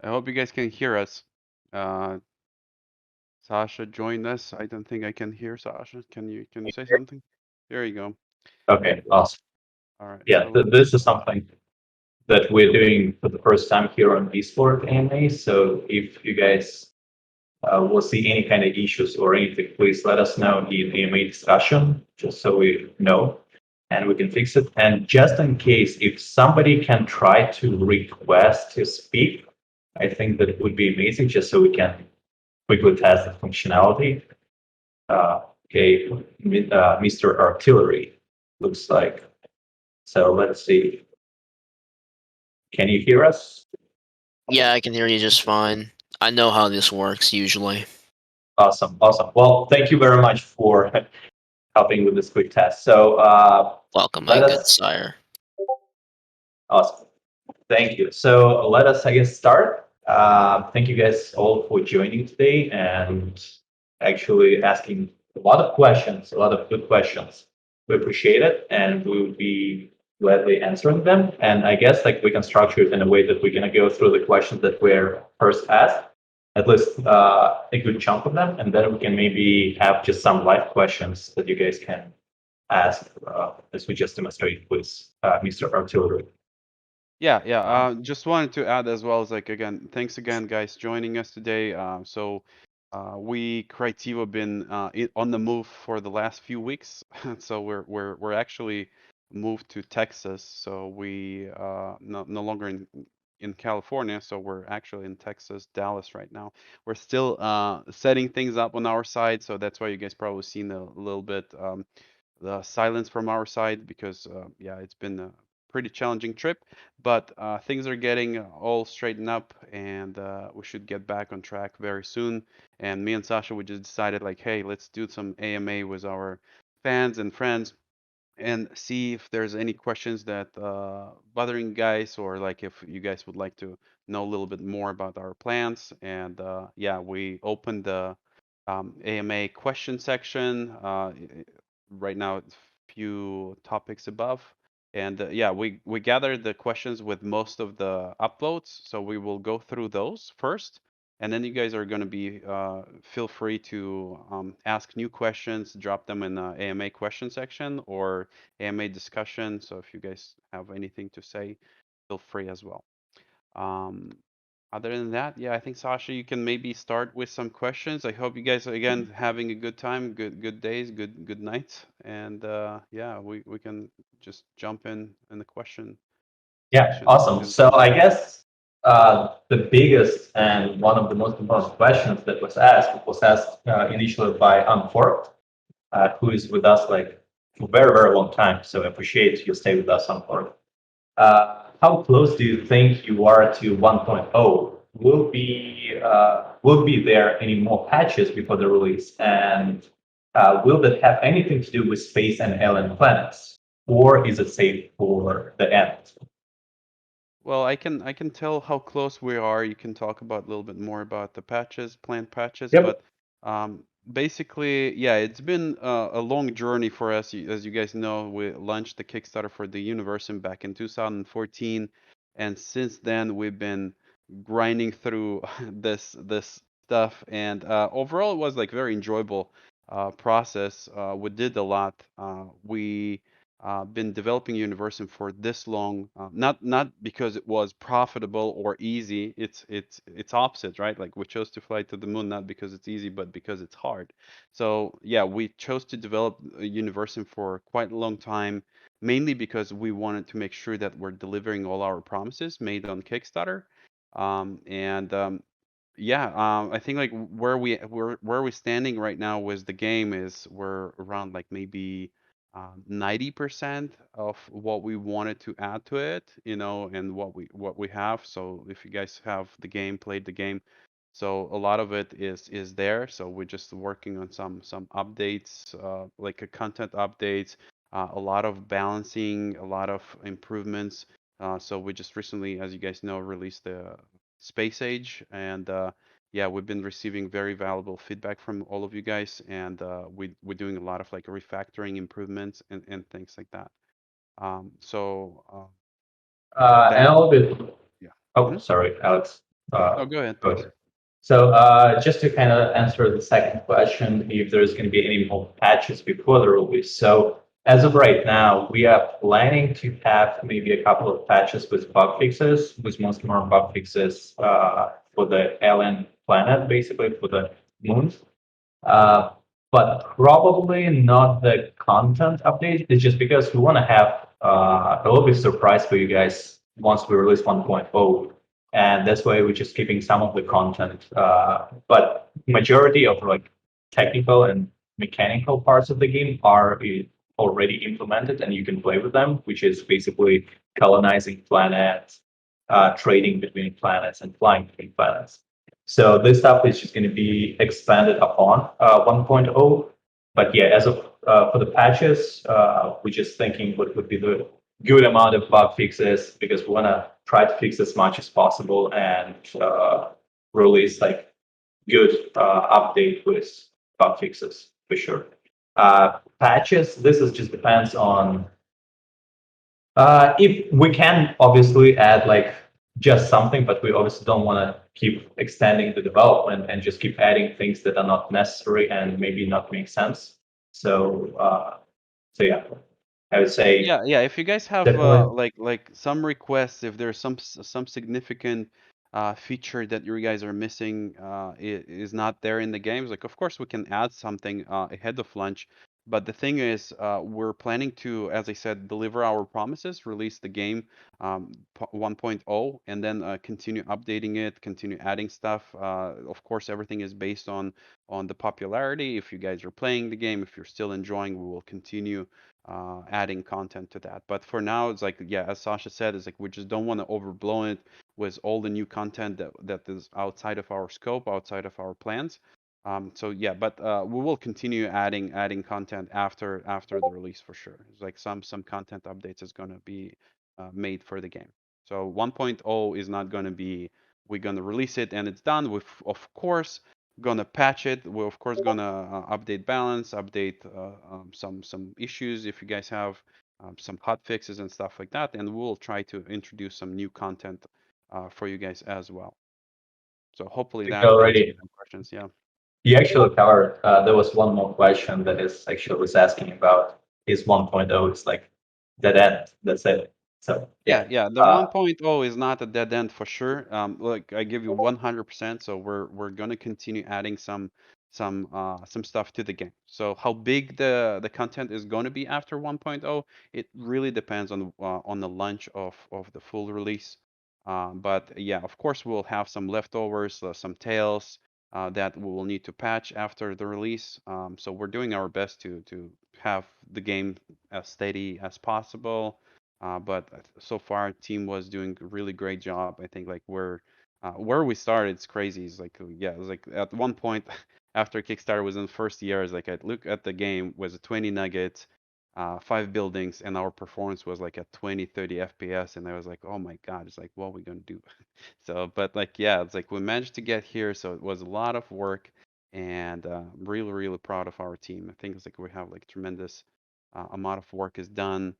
I hope you guys can hear us. Uh, Sasha joined us. I don't think I can hear Sasha. Can you say something? There you go. Okay, awesome. All right. Yeah, So this is something that we're doing for the first time here on Esport AMA. So if you guys will see any kind of issues or anything, please let us know in AMA discussion, just so we know and we can fix it. And just in case, if somebody can try to request to speak, I think that would be amazing, just so we can quickly test the functionality. Okay, Mr. Artillery looks like. So let's see. Can you hear us? Yeah, I can hear you just fine. I know how this works usually. Awesome, awesome. Well, thank you very much for helping with this quick test. So Welcome, my let good us. sire. Awesome. Thank you. So let us, I guess, start. Thank you guys all for joining today and actually asking a lot of questions, a lot of good questions. We appreciate it, and we will be gladly answering them. And I guess like we can structure it in a way that we're gonna go through the questions that were first asked, at least a good chunk of them, and then we can maybe have just some live questions that you guys can ask as we just demonstrate with Mr. Artillery. yeah. Uh, Just wanted to add as well as like again, thanks again, guys, joining us today. We Crytivo been on the move for the last few weeks, so we're actually moved to Texas. So we no longer in California, so we're actually in Texas, Dallas right now. We're still setting things up on our side, so that's why you guys probably seen a little bit the silence from our side because yeah, it's been a pretty challenging trip, but things are getting all straightened up, and we should get back on track very soon. And me and Sasha, we just decided like, hey, let's do some AMA with our fans and friends and see if there's any questions that bothering you guys, or like if you guys would like to know a little bit more about our plans. And yeah, we opened the AMA question section. Right now, it's few topics above. And yeah, we gathered the questions with most of the uploads, so we will go through those first, and then you guys are going to be feel free to ask new questions, drop them in the AMA question section or AMA discussion. So if you guys have anything to say, feel free as well. Um, Other than that, yeah, I think Sasha, you can maybe start with some questions. I hope you guys are again having a good time, good days, good nights, and yeah, we can just jump in the question Yeah, section awesome. and So I answer. guess the biggest and one of the most important questions that was asked initially by Unforked, who is with us like for a very, very long time. So I appreciate you stay with us, Unforked. How close do you think you are to 1.0? Will be there any more patches before the release? And will that have anything to do with space and alien planets? Or is it safe for the end? Well, I can tell how close we are. You can talk about a little bit more about the patches, planned patches, Yep. but basically, yeah, it's been a long journey for us. As you guys know, we launched the Kickstarter for the Universim back in 2014, and since then we've been grinding through this stuff. And overall, it was like very enjoyable process. We did a lot. We been developing Universim for this long, not because it was profitable or easy. It's opposite, right? Like we chose to fly to the moon not because it's easy, but because it's hard. So yeah, we chose to develop Universim for quite a long time, mainly because we wanted to make sure that we're delivering all our promises made on Kickstarter. And Yeah, I think like where we're standing right now with the game is we're around like maybe 90% of what we wanted to add to it, and what we have. So if you guys have the game, played the game, so a lot of it is there. So we're just working on some updates, like a content updates, a lot of balancing, a lot of improvements. So we just recently, as you guys know, released the Space Age, and yeah, we've been receiving very valuable feedback from all of you guys, and we're doing a lot of like refactoring improvements and things like that. So And that, a little bit. yeah. Oh, Mhm. sorry, Alex. No, go ahead, Go please. ahead. So just to kind of answer the second question, if there's going to be any more patches before the release. So as of right now, we are planning to have maybe a couple of patches with bug fixes, with most more bug fixes for the alien planet, basically for the moons. Uh, but probably not the content update. It's just because we want to have a little bit surprise for you guys once we release 1.0, and that's why we're just keeping some of the content. But majority of like technical and mechanical parts of the game are already implemented, and you can play with them, which is basically colonizing planets, trading between planets, and flying between planets. So this stuff is just going to be expanded upon 1.0. But yeah, as of for the patches, we're just thinking what would be the good amount of bug fixes because we want to try to fix as much as possible and release like good update with bug fixes for sure. Patches, this is just depends on if we can obviously add like just something, but we obviously don't want to keep extending the development and just keep adding things that are not necessary and maybe not make sense. So, so yeah, I would say Yeah, if you guys have definitely. like some requests, if there's some significant feature that you guys are missing is not there in the games, like of course we can add something ahead of launch. But the thing is, we're planning to, as I said, deliver our promises, release the game 1.0, and then continue updating it, continue adding stuff. Of course, everything is based on the popularity. If you guys are playing the game, if you're still enjoying, we will continue adding content to that. But for now, it's like, yeah, as Sasha said, it's like we just don't want to overblow it with all the new content that is outside of our scope, outside of our plans. So yeah, but we will continue adding content after the release for sure. It's like some content updates is gonna be made for the game. So 1.0 is not gonna be we're gonna release it and it's done. With of course gonna patch it. We're of course gonna update balance, update some issues if you guys have some hot fixes and stuff like that, and we'll try to introduce some new content for you guys as well. So hopefully You that answers already some questions. Yeah. you actually covered. There was one more question that is actually was asking about is 1.0 is like dead end. That's it. So Yeah, yeah. yeah. The Uh, 1.0 is not a dead end for sure. Look, I give you 100%. So we're gonna continue adding some stuff to the game. So how big the content is going to be after 1.0, it really depends on the launch of the full release. But yeah, of course we'll have some leftovers, some tails that we will need to patch after the release. So we're doing our best to have the game as steady as possible, but so far, team was doing a really great job. I think like where we started, it's crazy. It's like yeah, it was like at one point after Kickstarter was in the first year, it's like I look at the game was a 20 nuggets, 5 buildings, and our performance was like at 20, 30 FPS, and I was like, oh my God, it's like what are we gonna do? So, but like yeah, it's like we managed to get here, so it was a lot of work, and really, really proud of our team. I think it's like we have like tremendous amount of work is done.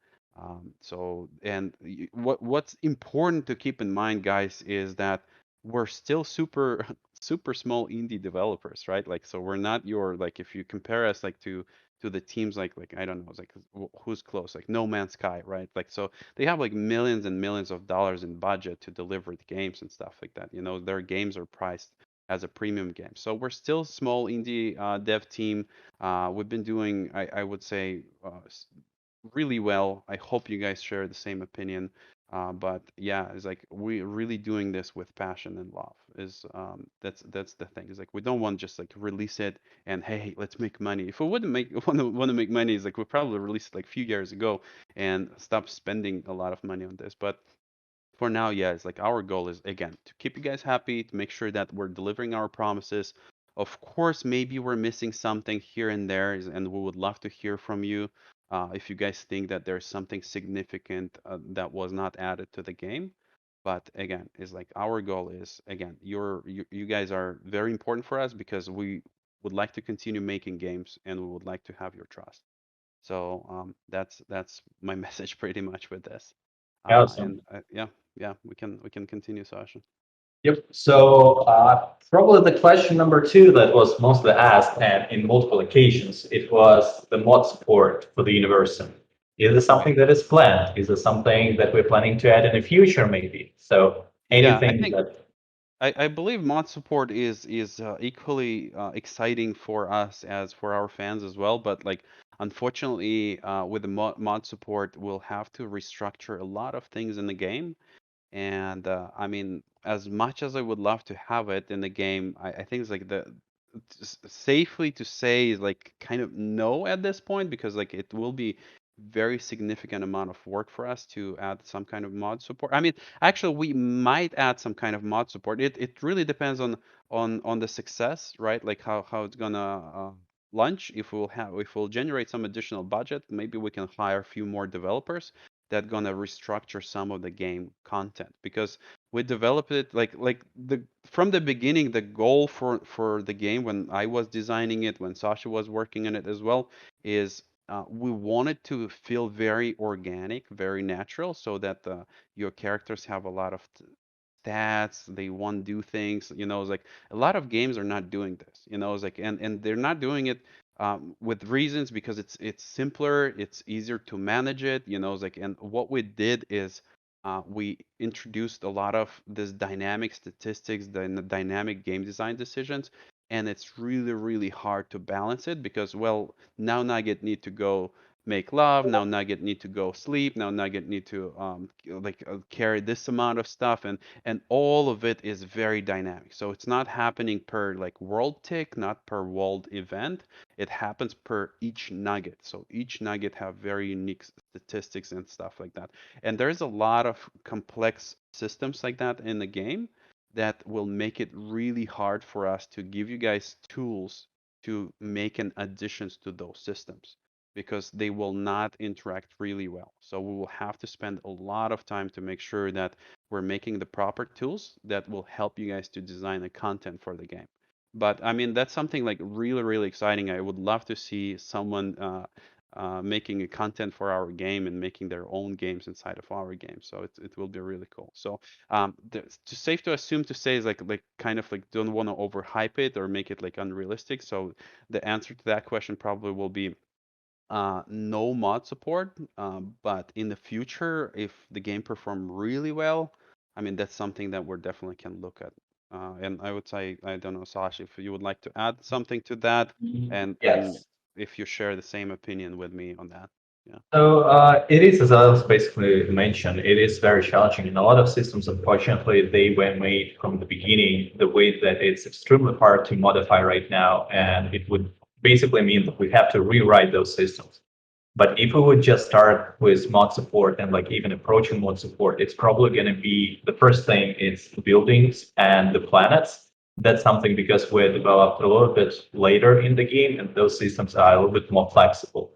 So, and what's important to keep in mind, guys, is that we're still super super small indie developers, right? Like, so we're not your like if you compare us like to the teams like I don't know, it's like who's close, like No Man's Sky, right? Like, so they have like millions and millions of dollars in budget to deliver the games and stuff like that. You know, their games are priced as a premium game. So we're still small indie dev team. We've been doing, I would say, really well. I hope you guys share the same opinion. But yeah, it's like we're really doing this with passion and love. Is that's the thing. Is like we don't want just like release it and hey, let's make money. If we wouldn't make want to make money, is like we probably released it like a few years ago and stop spending a lot of money on this. But for now, yeah, it's like our goal is again to keep you guys happy, to make sure that we're delivering our promises. Of course, maybe we're missing something here and there, and we would love to hear from you. If you guys think that there's something significant that was not added to the game. But again, it's like our goal is again, you guys are very important for us because we would like to continue making games and we would like to have your trust. So that's my message pretty much with this. awesome. And yeah, yeah, we can continue, Sasha. Yep. So probably the question number two that was mostly asked and in multiple occasions, it was the mod support for the Universim. Is it something that is planned? Is it something that we're planning to add in the future, maybe? So Yeah, I anything think that. I believe mod support is equally exciting for us as for our fans as well. But like, unfortunately, with the mod support, we'll have to restructure a lot of things in the game. And I mean, as much as I would love to have it in the game, I think it's like safely to say is like kind of no at this point because like it will be very significant amount of work for us to add some kind of mod support. I mean, actually, we might add some kind of mod support. It really depends on the success, right? Like how it's gonna launch. If we'll generate some additional budget, maybe we can hire a few more developers that gonna restructure some of the game content because we developed it like the from the beginning the goal for the game when I was designing it when Sasha was working on it as well is we wanted to feel very organic, very natural, so that your characters have a lot of stats. They want to do things. It's like a lot of games are not doing this. It's like and they're not doing it with reasons because it's simpler, it's easier to manage it. It's like and what we did is we introduced a lot of this dynamic statistics, the dynamic game design decisions, and it's really, really hard to balance it because, well, now Nugget need to go make love, now Nugget need to go sleep, now Nugget need to carry this amount of stuff, and all of it is very dynamic. So it's not happening per like world tick, not per world event. It happens per each nugget. So each nugget have very unique statistics and stuff like that. And there's a lot of complex systems like that in the game that will make it really hard for us to give you guys tools to make an additions to those systems because they will not interact really well. So we will have to spend a lot of time to make sure that we're making the proper tools that will help you guys to design the content for the game. But I mean, that's something like really, really exciting. I would love to see someone making a content for our game and making their own games inside of our game. So it will be really cool. So it's safe to assume to say is like kind of like don't want to overhype it or make it like unrealistic. So the answer to that question probably will be no mod support. But in the future, if the game perform really well, I mean that's something that we definitely can look at. And I would say, I don't know, Sasha, if you would like to add something to that, and Yes. if you share the same opinion with me on that. Yeah. So it is, as I was basically mentioned, it is very challenging. And a lot of systems, unfortunately, they were made from the beginning the way that it's extremely hard to modify right now. And it would basically mean that we have to rewrite those systems. But if we would just start with mod support and like even approaching mod support, it's probably going to be the first thing is the buildings and the planets. That's something because we're developed a little bit later in the game and those systems are a little bit more flexible.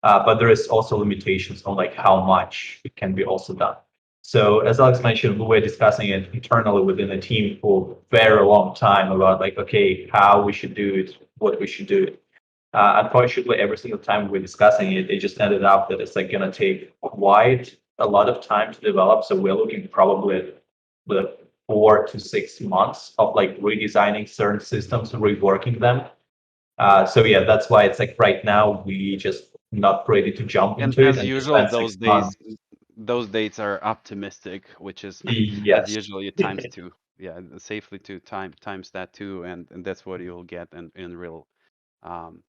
But there is also limitations on like how much it can be also done. So as Alex mentioned, we were discussing it internally within the team for a very long time about like, okay, how we should do it, what we should do. Unfortunately, every single time we're discussing it, it just ended up that it's like gonna take quite a lot of time to develop. So we're looking probably at the 4 to 6 months of like redesigning certain systems, reworking them. So yeah, that's why it's like right now we just not ready to jump And into it as and just usual, spend 6 months. those dates are optimistic, which is as Yes. usual it times two. Yeah, safely to times that too, and that's what you'll get in um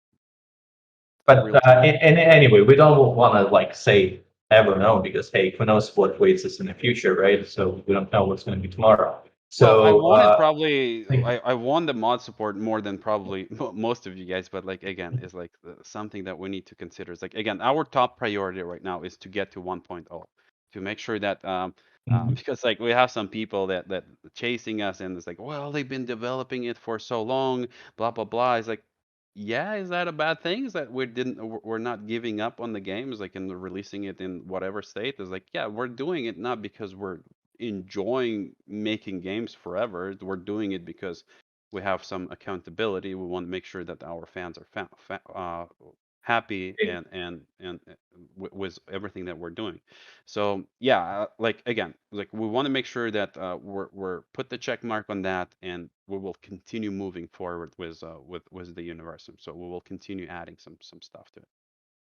But real time. anyway, we don't want to like say ever know because hey, who knows what waits us in the future, right? So we don't know what's going to be tomorrow. Well, I So wanted probably think- I want the mod support more than probably most of you guys, but like again, is like something that we need to consider. It's like again, our top priority right now is to get to 1.0, to make sure that Mhm. because like we have some people that chasing us and it's like, well, they've been developing it for so long, blah blah blah. It's like, yeah, is that a bad thing? Is that we're not giving up on the game? Is like in releasing it in whatever state? Is like, yeah, we're doing it not because we're enjoying making games forever. We're doing it because we have some accountability. We want to make sure that our fans are happy with everything that we're doing. So yeah, like again, like we want to make sure that we're put the check mark on that, and we will continue moving forward with the Universim. So we will continue adding some stuff to it.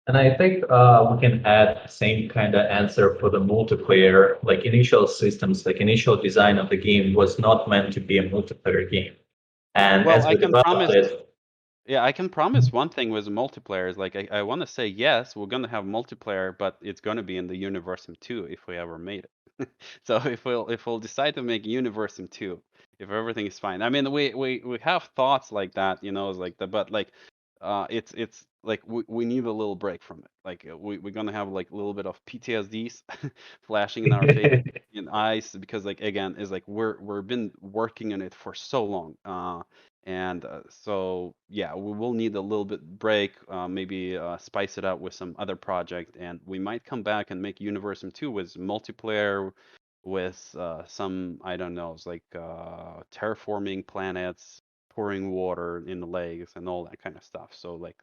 And I think we can add same kind of answer for the multiplayer. Like initial systems, like initial design of the game was not meant to be a multiplayer game. And Well, as I we can developed promise. it, Yeah, I can promise one thing with multiplayer is like I want to say yes, we're gonna have multiplayer, but it's gonna be in the Universim 2 if we ever made it. So if we'll decide to make Universim 2, if everything is fine. I mean, we have thoughts like that, it's like the but like it's like we need a little break from it. Like we're gonna have like a little bit of PTSDs flashing in our face in eyes because like again is like we're been working on it for so long. And so, yeah, we will need a little bit break, maybe spice it up with some other project, and we might come back and make Universim 2 with multiplayer, with some, I don't know, it's like terraforming planets, pouring water in the lakes, and all that kind of stuff. So, like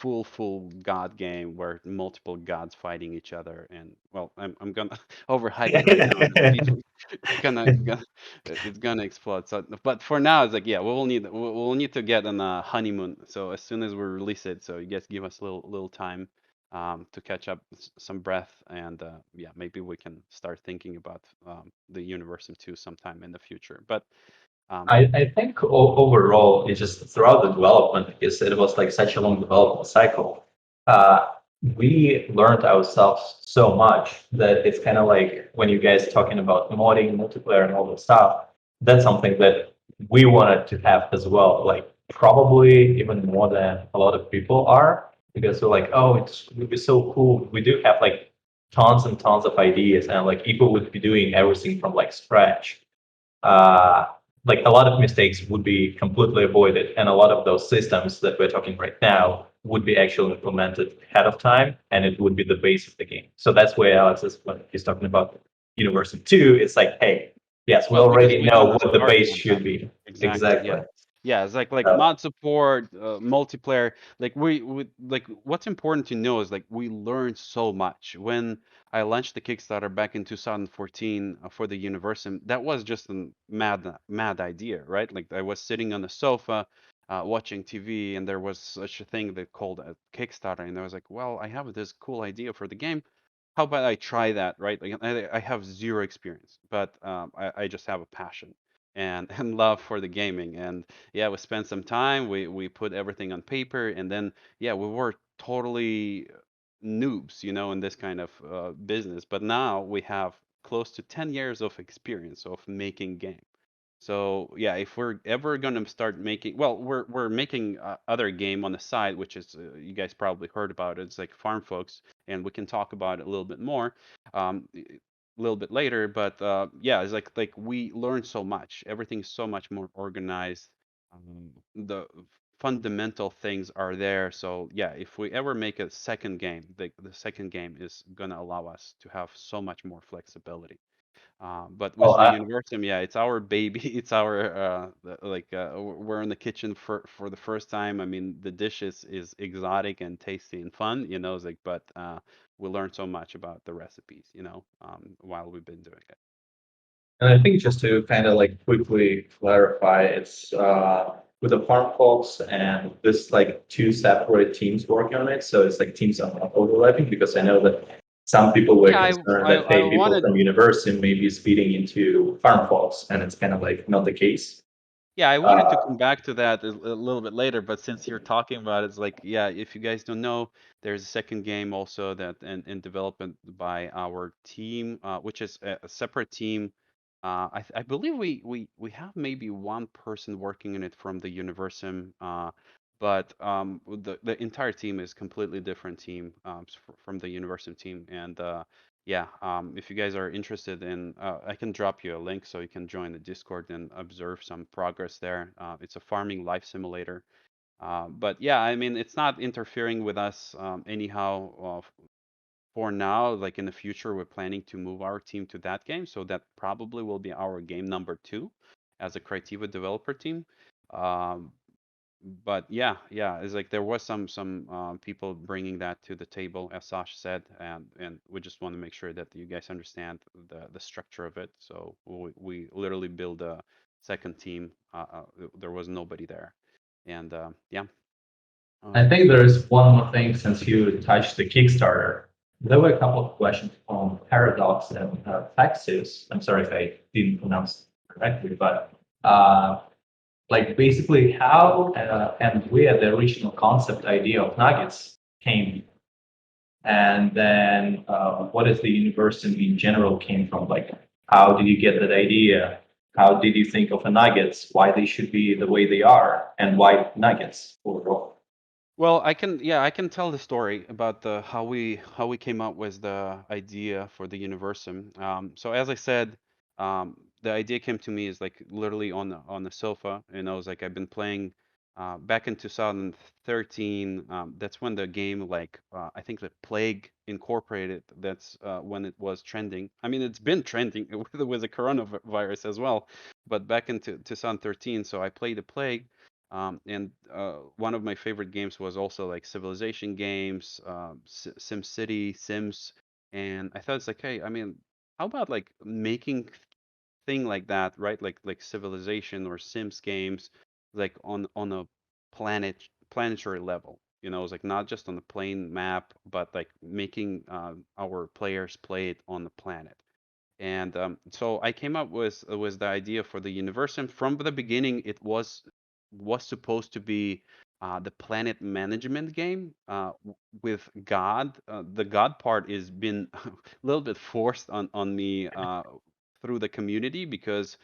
full god game where multiple gods fighting each other, and well, I'm gonna overhype it right now, and the speech is it's gonna explode. So but for now it's like, yeah, we'll need to get on a honeymoon, so as soon as we release it, so you guys give us a little time to catch up some breath, and yeah, maybe we can start thinking about the University 2 sometime in the future. But I think overall, it's just throughout the development, because it was like such a long development cycle, uh, we learned ourselves so much that it's kind of like when you guys talking about modding, multiplayer, and all that stuff, that's something that we wanted to have as well. Like probably even more than a lot of people are, because we're like, oh, it would be so cool. We do have like tons and tons of ideas, and like people would be doing everything from like scratch. uh, like a lot of mistakes would be completely avoided, and a lot of those systems that we're talking right now would be actually implemented ahead of time, and it would be the base of the game. So that's where Alex is when he's talking about University 2. It's like, hey, yes, we well, because already we're know gonna what the start base on that. should be. Exactly. Exactly. Yeah. Yeah, it's like Uh, mod support, multiplayer. Like we like what's important to know is like we learned so much. When I launched the Kickstarter back in 2014 for the Universim, that was just a mad idea, right? Like I was sitting on the sofa watching TV, and there was such a thing that called a Kickstarter, and I was like, well, I have this cool idea for the game. How about I try that, right? Like I have zero experience, but I just have a passion and and love for the gaming. And yeah, we spent some time. We put everything on paper, and then yeah, we were totally noobs, in this kind of business. But now we have close to 10 years of experience of making games. So yeah, if we're ever gonna start making, well, we're making other game on the side, which is you guys probably heard about it. It's like Farm Folks, and we can talk about it a little bit more, a little bit later. But yeah, it's like we learned so much. Everything's so much more organized. The fundamental things are there. So yeah, if we ever make a second game, the second game is gonna allow us to have so much more flexibility. But well, with the Universium, yeah, it's our baby. It's our we're in the kitchen for the first time. I mean, the dish is exotic and tasty and fun, It's like, but we learned so much about the recipes, while we've been doing it. and I think just to kind of like quickly clarify, it's with the farm folks and this like two separate teams working on it. So it's like teams are not overlapping, because I know that some people were Yeah, concerned that I hey, people wanted from university maybe is feeding into farm folks, and it's kind of like not the case. Yeah, I wanted to Uh, come back to that a little bit later, but since you're talking about it, it's like, yeah, if you guys don't know, there's a second game also that in development by our team, which is a separate team. I believe we have maybe one person working in it from the Universim, but the entire team is completely different team from the Universim team, and yeah, if you guys are interested in, I can drop you a link so you can join the Discord and observe some progress there. It's a farming life simulator. But yeah, I mean, it's not interfering with us anyhow. For now, like in the future, we're planning to move our team to that game, so that probably will be our game number two as a Crytivo developer team. Um, but yeah, it's like there was some people bringing that to the table, as Sasha said, and we just want to make sure that you guys understand the structure of it. So we literally build a second team. There was nobody there, and yeah. I Um, think there is one more thing since you touched the Kickstarter. There were a couple of questions from Paradox and Faxius. I'm sorry if I didn't pronounce it correctly, but like basically how and where the original concept idea of nuggets came, and then what is the Universim in general came from? Like, how did you get that idea? How did you think of the nuggets? Why they should be the way they are, and why nuggets overall? Well, I can tell the story about the how we came up with the idea for the Universim. So as I said, the idea came to me is like literally on the sofa, and I was like, I've been playing back in 2013. That's when the game like I think the Plague Incorporated. That's when it was trending. I mean, it's been trending with the coronavirus as well, but back in 2013. So I played the Plague. And one of my favorite games was also like civilization games, Sim City, Sims, and I thought it's like, hey, I mean, how about like making thing like that, right? Like civilization or Sims games, like on a planetary level. You know, it's like not just on the plain map, but like making our players play it on the planet. And so I came up with the idea for the universe, and from the beginning, it was supposed to be the planet management game with God. The God part is been a little bit forced on me through the community because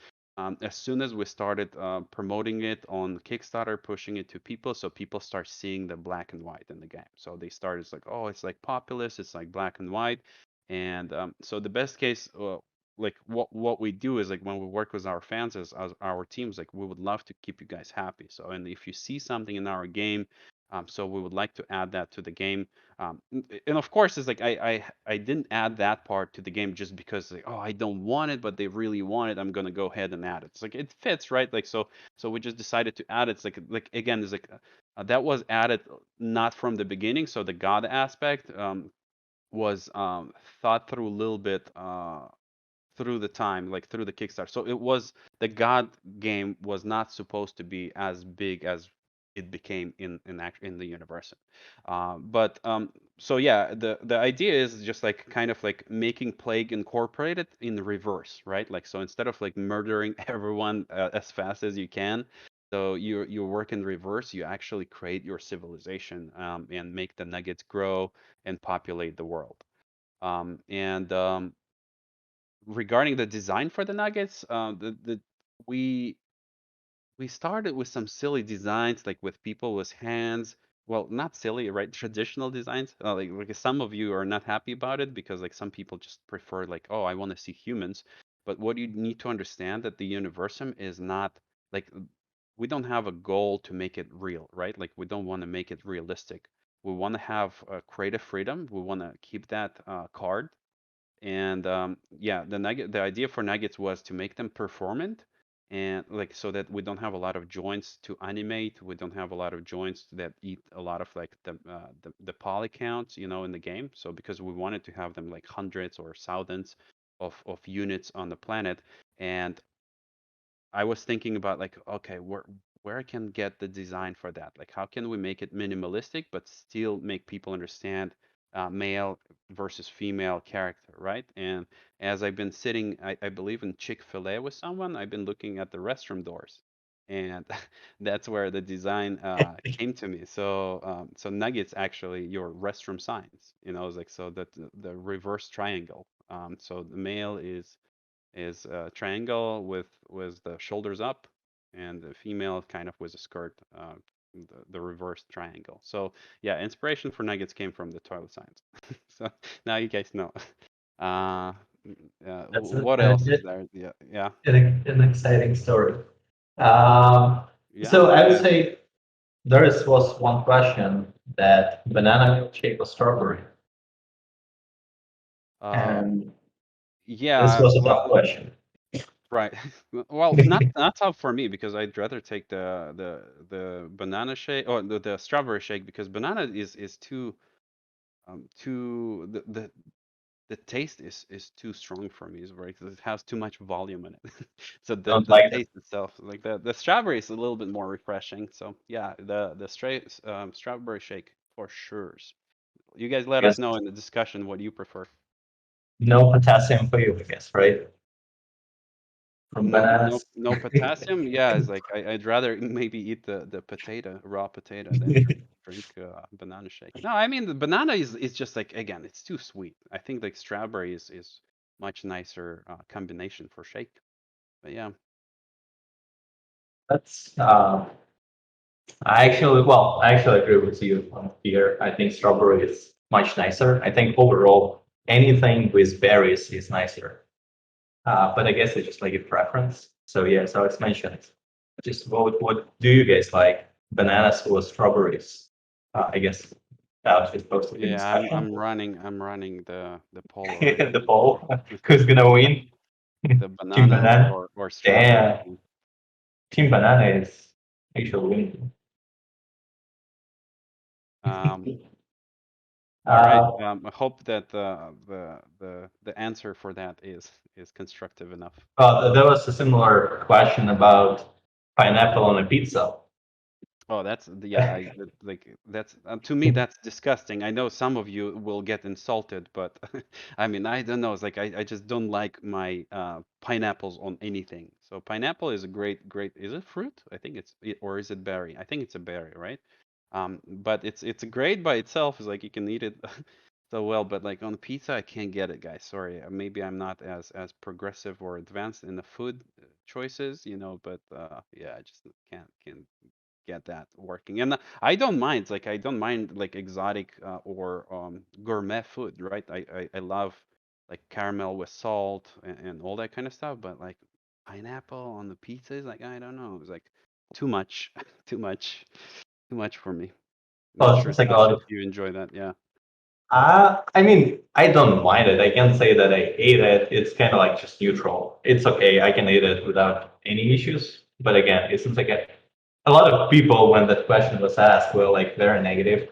as soon as we started promoting it on Kickstarter, pushing it to people, so people start seeing the black and white in the game. So they started it's like, oh, it's like populist, it's like black and white. And so the best case, like what we do is like when we work with our fans as our teams, like we would love to keep you guys happy. So and if you see something in our game, so we would like to add that to the game. And of course, it's like I didn't add that part to the game just because like oh I don't want it, but they really want it. I'm gonna go ahead and add it. It's like it fits, right? Like so we just decided to add it. It's like again, it's like that was added not from the beginning. So the God aspect was thought through a little bit through the time, like through the Kickstarter. So it was the God game was not supposed to be as big as it became in the universe. So yeah, the idea is just like kind of like making Plague Incorporated in the reverse, right? Like so instead of like murdering everyone as fast as you can, so you work in reverse. You actually create your civilization and make the nuggets grow and populate the world. And regarding the design for the nuggets, we we started with some silly designs, like with people with hands. Well, not silly, right? Traditional designs. Like some of you are not happy about it because like some people just prefer like, oh, I want to see humans. But what you need to understand that the Universum is not like we don't have a goal to make it real, right? Like we don't want to make it realistic. We want to have creative freedom. We want to keep that card and yeah, the idea for nuggets was to make them performant and like so that we don't have a lot of joints to animate. We don't have a lot of joints that eat a lot of like the poly counts, you know, in the game. So because we wanted to have them like hundreds or thousands of units on the planet, and I was thinking about like, okay, where I can get the design for that? Like, how can we make it minimalistic but still make people understand male versus female character, right? And as I've been sitting, I believe in Chick-fil-A with someone, I've been looking at the restroom doors, and that's where the design came to me. So Nuggets actually your restroom signs, you know, it's like so that the reverse triangle. So the male is a triangle with the shoulders up, and the female kind of with a skirt, the reverse triangle. So yeah, inspiration for nuggets came from the toilet signs. So now you guys know. Uh, That's what else is there? Yeah, yeah, an exciting story. Um, yeah, so I would and say was one question that banana milkshake or strawberry, uh, and this yeah. was a tough Well, question. Right. Well, not tough for me because I'd rather take the banana shake or the strawberry shake because banana is too the taste is too strong for me. Is right 'cause it has too much volume in it. So Don't the like that. taste itself, like the strawberry is a little bit more refreshing. So yeah, the straight strawberry shake for sure. You guys let I us guess know in the discussion what you prefer. no potassium for you, I guess, right? From No, bananas. no potassium. Yeah, it's like I'd rather maybe eat the potato, raw potato, than drink banana shake. No, I mean the banana is just like again, it's too sweet. I think like strawberry is much nicer combination for shake. But yeah, That's I actually agree with you on here. I think strawberry is much nicer. I think overall anything with berries is nicer. But I guess it's just like a preference. So yeah, so it's mentioned. Just what do you guys like? Bananas or strawberries? I guess that was just posted in yeah, discussion. I'm running the poll already. The poll. Who's gonna win? The Team banana banana. or strawberry. Damn. Team banana is actually winning. Um, all right. Uh, I hope that the answer for that is constructive enough. there was a similar question about pineapple on a pizza. Oh, yeah, like that's to me that's disgusting. I know some of you will get insulted, but I mean, I don't know. It's like I just don't like my pineapples on anything. So pineapple is a great. Is it fruit? I think or is it berry? I think it's a berry, right? But it's great by itself. It's like you can eat it so well, but like on pizza, I can't get it, guys. Sorry. Maybe I'm not as progressive or advanced in the food choices, but yeah, I just can't get that working. And I don't mind, like I don't mind like exotic or gourmet food, right? I love like caramel with salt and all that kind of stuff, but like pineapple on the pizza is like I don't know, it's like too much, too much, too much for me. Not Oh, sure, it's like a Sasha, lot if of. you enjoy that. Yeah. I mean, I don't mind it. I can't say that I hate it. It's kind of like just neutral. It's okay. I can eat it without any issues. But again, it seems like a lot of people, when that question was asked, were like very negative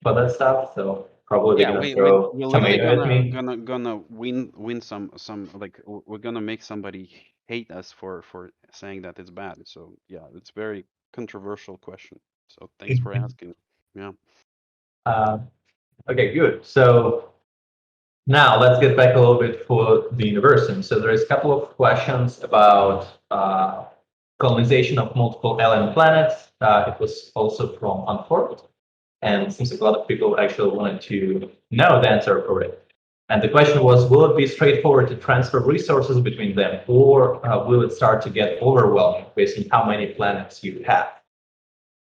for that stuff. So probably Yeah, they're gonna we throw we're literally tomato at gonna me. gonna gonna win some like we're gonna make somebody hate us for saying that it's bad. So yeah, it's very controversial question. So thanks for asking. Yeah. Uh, okay, good. So now let's get back a little bit for the Universim. So there is a couple of questions about colonization of multiple alien planets. It was also from Unforked, and it seems like a lot of people actually wanted to know the answer for it. And the question was, will it be straightforward to transfer resources between them, or will it start to get overwhelming based on how many planets you have?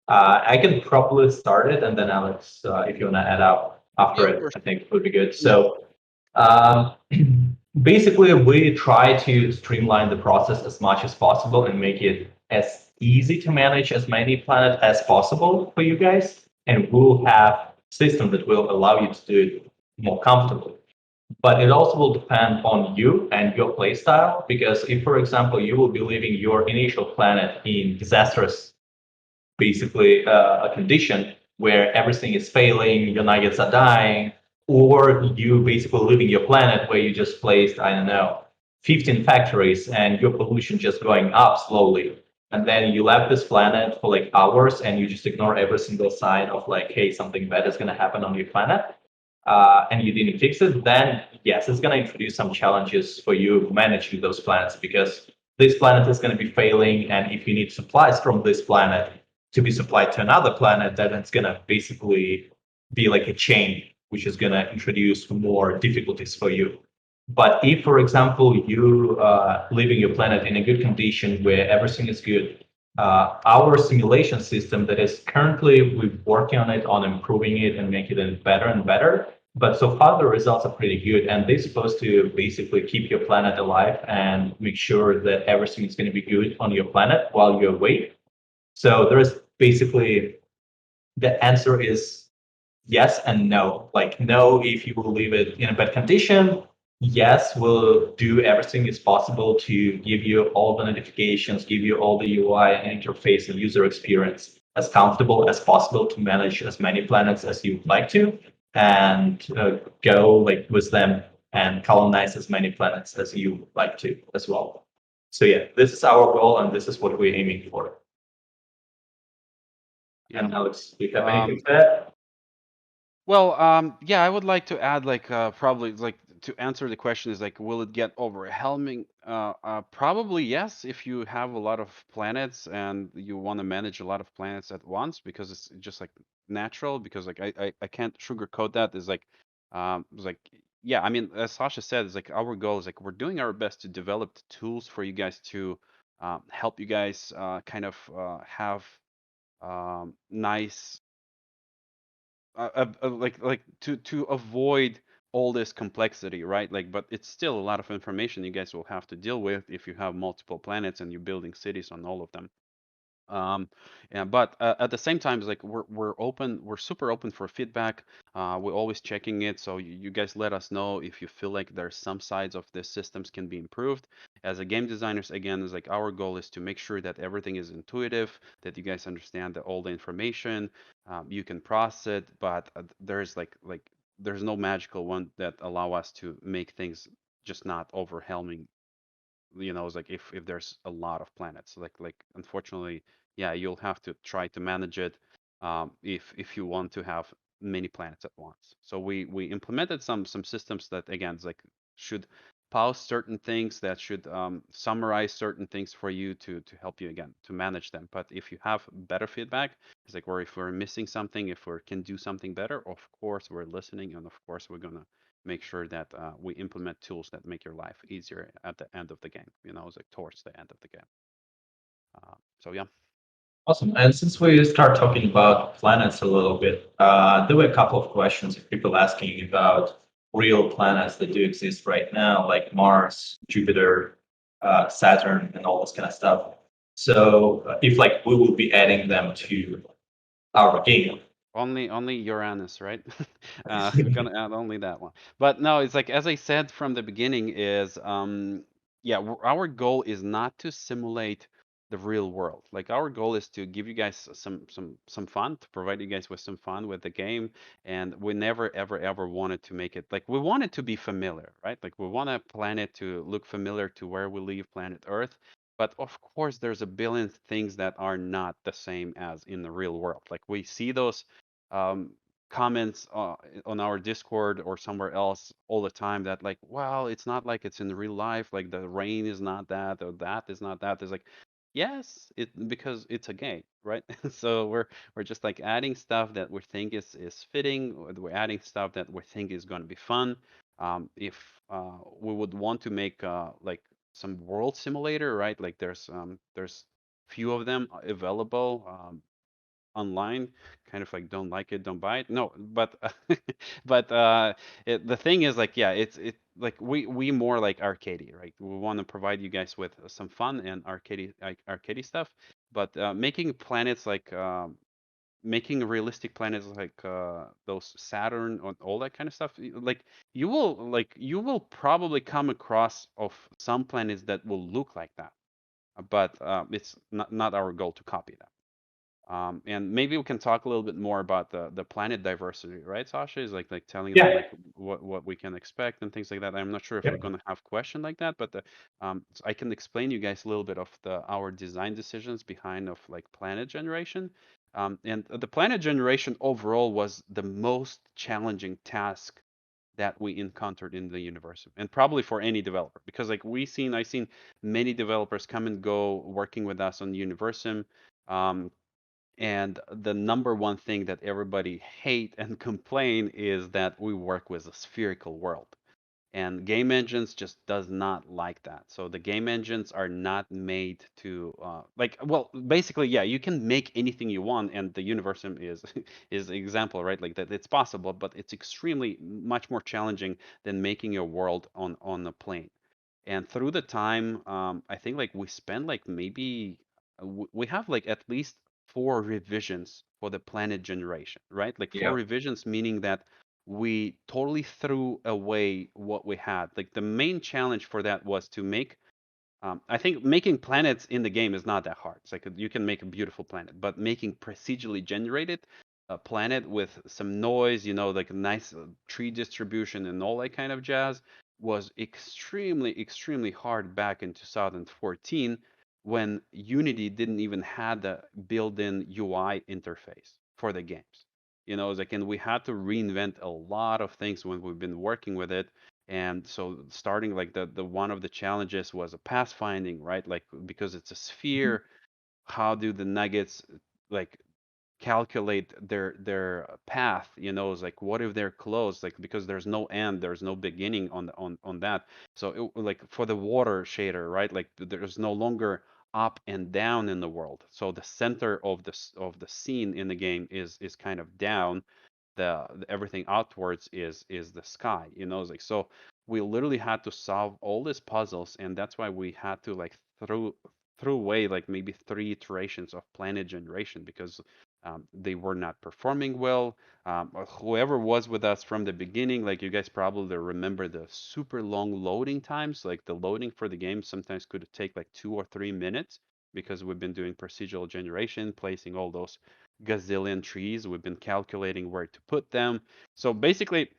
I can probably start it, and then Alex, if you want to add up Yeah, after of it, course. I think would be good. Yeah. So um, basically, we try to streamline the process as much as possible and make it as easy to manage as many planets as possible for you guys. And we'll have a system that will allow you to do it more comfortably. But it also will depend on you and your play style. Because if, for example, you will be leaving your initial planet in disastrous basically a condition where everything is failing, your nuggets are dying, or you basically leaving your planet where you just placed, I don't know, 15 factories and your pollution just going up slowly. And then you left this planet for like hours and you just ignore every single sign of like, hey, something bad is going to happen on your planet. And you didn't fix it, then yes, it's going to introduce some challenges for you managing those planets because this planet is going to be failing. And if you need supplies from this planet, to be supplied to another planet, then it's going to basically be like a chain, which is going to introduce more difficulties for you. But if, for example, you living your planet in a good condition where everything is good, our simulation system that is currently we're working on it, on improving it and making it better and better. But so far the results are pretty good, and they're supposed to basically keep your planet alive and make sure that everything is going to be good on your planet while you're away. So there's basically the answer is yes and no. Like no, if you will leave it in a bad condition, yes, we'll do everything is possible to give you all the notifications, give you all the UI and interface and user experience as comfortable as possible to manage as many planets as you'd like to, and go like with them and colonize as many planets as you like to as well. So yeah, this is our goal and this is what we're aiming for. Yeah. And Alex, do you have anything Um, to add? Well, yeah, I would like to add like probably like to answer the question is like, will it get overwhelming? Probably yes, if you have a lot of planets and you want to manage a lot of planets at once, because it's just like natural. Because like I can't sugarcoat that. Is like, it's like yeah, I mean, as Sasha said, it's like our goal is like we're doing our best to develop the tools for you guys to help you guys kind of have nice like to avoid all this complexity, right? Like, but it's still a lot of information you guys will have to deal with if you have multiple planets and you're building cities on all of them. Yeah, but at the same time, it's like we're open, we're super open for feedback. We're always checking it, so you guys let us know if you feel like there's some sides of the systems can be improved. As a game designers, again, is like our goal is to make sure that everything is intuitive, that you guys understand that all the information, you can process it, but there's like there's no magical one that allow us to make things just not overwhelming. It's like if there's a lot of planets, like unfortunately, yeah, you'll have to try to manage it if you want to have many planets at once. So we implemented some systems that again is like should pause certain things, that should summarize certain things for you to help you again to manage them. But if you have better feedback, it's like, or if we're missing something, if we can do something better, of course we're listening, and of course we're gonna make sure that we implement tools that make your life easier at the end of the game. It's like towards the end of the game. So yeah. Awesome. And since we start talking about planets a little bit, there were a couple of questions of people asking about real planets that do exist right now, like Mars, Jupiter, Saturn, and all this kind of stuff. So if like we will be adding them to our game. Only Uranus, right? We're gonna add only that one. But no, it's like as I said from the beginning, is yeah, our goal is not to simulate the real world. Like our goal is to give you guys some fun, to provide you guys with some fun with the game, and we never ever wanted to make it like we want it to be familiar, right? Like we want a planet to look familiar to where we live, planet Earth. But of course, there's a billion things that are not the same as in the real world. Like we see those um, comments on our Discord or somewhere else all the time that like, well, it's not like it's in real life. Like the rain is not that, or that is not that. It's like, yes, it because it's a game, right? So we're just like adding stuff that we think is fitting. Or we're adding stuff that we think is going to be fun. If we would want to make like some world simulator, right? Like there's few of them available. Online, kind of like don't like it, don't buy it. No, but but the thing is like yeah, it like we more like arcadey, right? We want to provide you guys with some fun and arcadey stuff, but making planets like making realistic planets like those Saturn and all that kind of stuff, like you will probably come across of some planets that will look like that, but it's not our goal to copy that. And maybe we can talk a little bit more about the planet diversity, right, Sasha? Is like telling them Yeah. like what we can expect and things like that. I'm not sure if we're Yeah. gonna have question like that, but I can explain you guys a little bit of our design decisions behind of like planet generation. And the planet generation overall was the most challenging task that we encountered in the Universim, and probably for any developer, because like I seen many developers come and go working with us on Universim. Um, and the number one thing that everybody hate and complain is that we work with a spherical world. And game engines just does not like that. So the game engines are not made to well, basically, yeah, you can make anything you want, and the Universim is is example, right? Like that it's possible, but it's extremely much more challenging than making a world on a plane. And through the time, I think like we spend like maybe we have like at least four revisions for the planet generation, right? Like four Yeah. revisions, meaning that we totally threw away what we had. Like the main challenge for that was to make I think making planets in the game is not that hard. It's like you can make a beautiful planet, but making procedurally generated a planet with some noise, like a nice tree distribution and all that kind of jazz was extremely, extremely hard back in 2014 when Unity didn't even have the built-in UI interface for the games. It's like, and we had to reinvent a lot of things when we've been working with it, and so starting like the one of the challenges was a pathfinding, right? Like because it's a sphere, how do the nuggets like calculate their path? It's like what if they're close? Like because there's no end, there's no beginning on that. So like for the water shader, right? Like there's no longer up and down in the world. So the center of the scene in the game is kind of down, the everything outwards is the sky. It's like, so we literally had to solve all these puzzles, and that's why we had to like throw away like maybe three iterations of planet generation because they were not performing well. Whoever was with us from the beginning, like you guys probably remember the super long loading times. Like the loading for the game sometimes could take like 2 or 3 minutes because we've been doing procedural generation, placing all those gazillion trees. We've been calculating where to put them. So basically,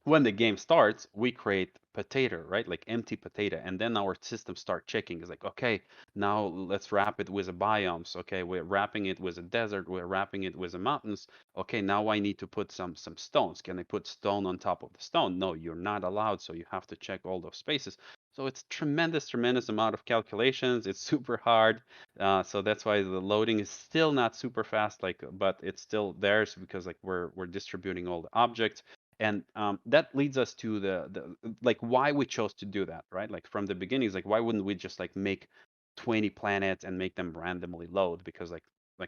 when the game starts, we create potato, right? Like empty potato, and then our system start checking. It's like, okay, now let's wrap it with the biomes. Okay, we're wrapping it with a desert. We're wrapping it with the mountains. Okay, now I need to put some stones. Can I put stone on top of the stone? No, you're not allowed. So you have to check all those spaces. So it's tremendous, tremendous amount of calculations. It's super hard. So that's why the loading is still not super fast, like, but it's still there because like we're distributing all the objects, and that leads us to the like why we chose to do that, right? Like from the beginning, is like why wouldn't we just like make 20 planets and make them randomly load, because like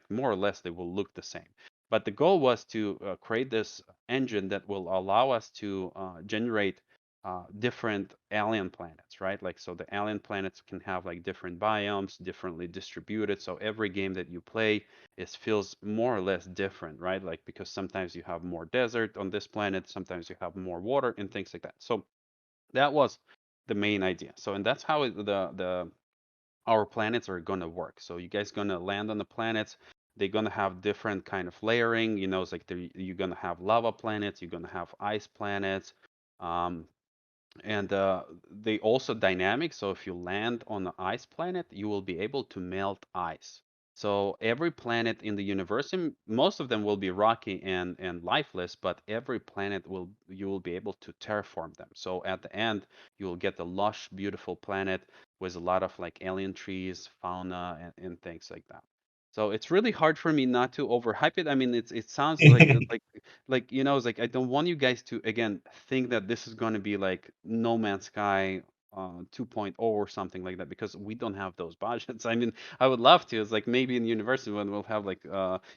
more or less they will look the same. But the goal was to create this engine that will allow us to generate different alien planets, right? Like so the alien planets can have like different biomes, differently distributed. So every game that you play is feels more or less different, right? Like because sometimes you have more desert on this planet, sometimes you have more water and things like that. So that was the main idea. So and that's how the our planets are gonna work. So you guys gonna land on the planets. They're gonna have different kind of layering. It's like you're gonna have lava planets. You're gonna have ice planets. Um, and they also dynamic. So if you land on an ice planet, you will be able to melt ice. So every planet in the universe, most of them will be rocky and lifeless, but every planet you will be able to terraform them. So at the end, you will get a lush, beautiful planet with a lot of like alien trees, fauna, and things like that. So it's really hard for me not to overhype it. I mean, it sounds like it's like I don't want you guys to again think that this is going to be like No Man's Sky 2.0 or something like that, because we don't have those budgets. I mean, I would love to. It's like maybe in university when we'll have like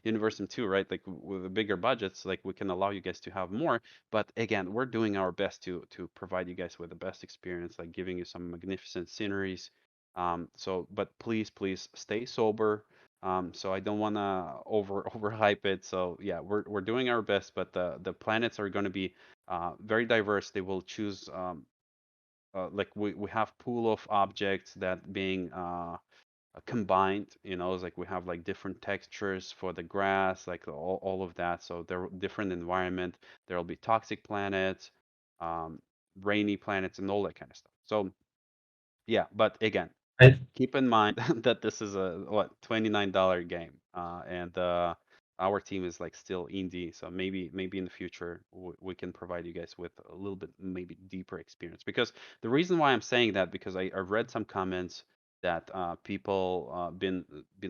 Universim 2, right? Like with the bigger budgets, like we can allow you guys to have more. But again, we're doing our best to provide you guys with the best experience, like giving you some magnificent sceneries. But please stay sober. So I don't want to overhype it. So yeah, we're doing our best, but the planets are going to be very diverse. They will choose like we have pool of objects that being combined. It's like we have like different textures for the grass, like all of that. So they're different environment. There'll be toxic planets, um, rainy planets, and all that kind of stuff. So yeah, but again, I, keep in mind that this is a what $29 game, and our team is like still indie, so maybe in the future we can provide you guys with a little bit maybe deeper experience. Because the reason why I'm saying that, because I read some comments that people been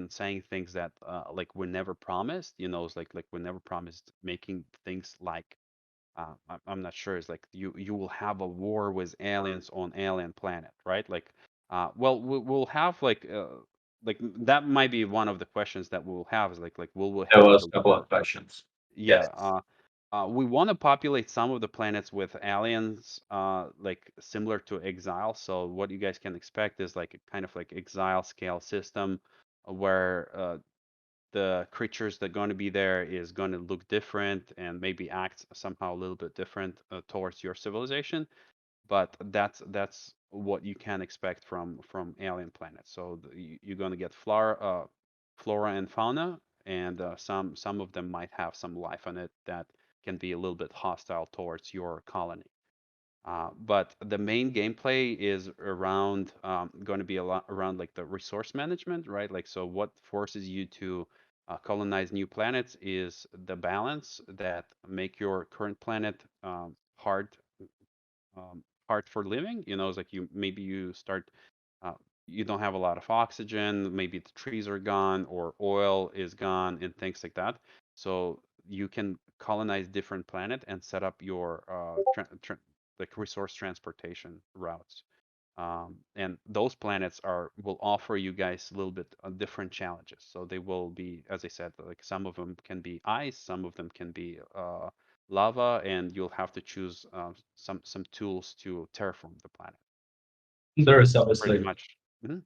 saying things that like we're never promised, it's like we're never promised making things like I'm not sure. It's like you will have a war with aliens on alien planet, right? Like, well, we'll have like that might be one of the questions that we'll have is like will we there have was the a couple war? of questions. Yeah. Yes. We want to populate some of the planets with aliens, like similar to Exile. So what you guys can expect is like a kind of like Exile scale system where the creatures that are going to be there is going to look different and maybe act somehow a little bit different towards your civilization. But that's what you can expect from alien planets. So you're going to get flora and fauna, and some of them might have some life on it that can be a little bit hostile towards your colony. But the main gameplay is around going to be a lot around like the resource management, right? Like, so what forces you to colonize new planets is the balance that make your current planet hard hard for living. You know, it's like you start uh, you don't have a lot of oxygen, maybe the trees are gone or oil is gone and things like that. So you can colonize different planet and set up your like resource transportation routes. And those planets are will offer you guys a little bit different challenges. So they will be, as I said, like some of them can be ice, some of them can be lava, and you'll have to choose some tools to terraform the planet. So There is that's pretty obviously much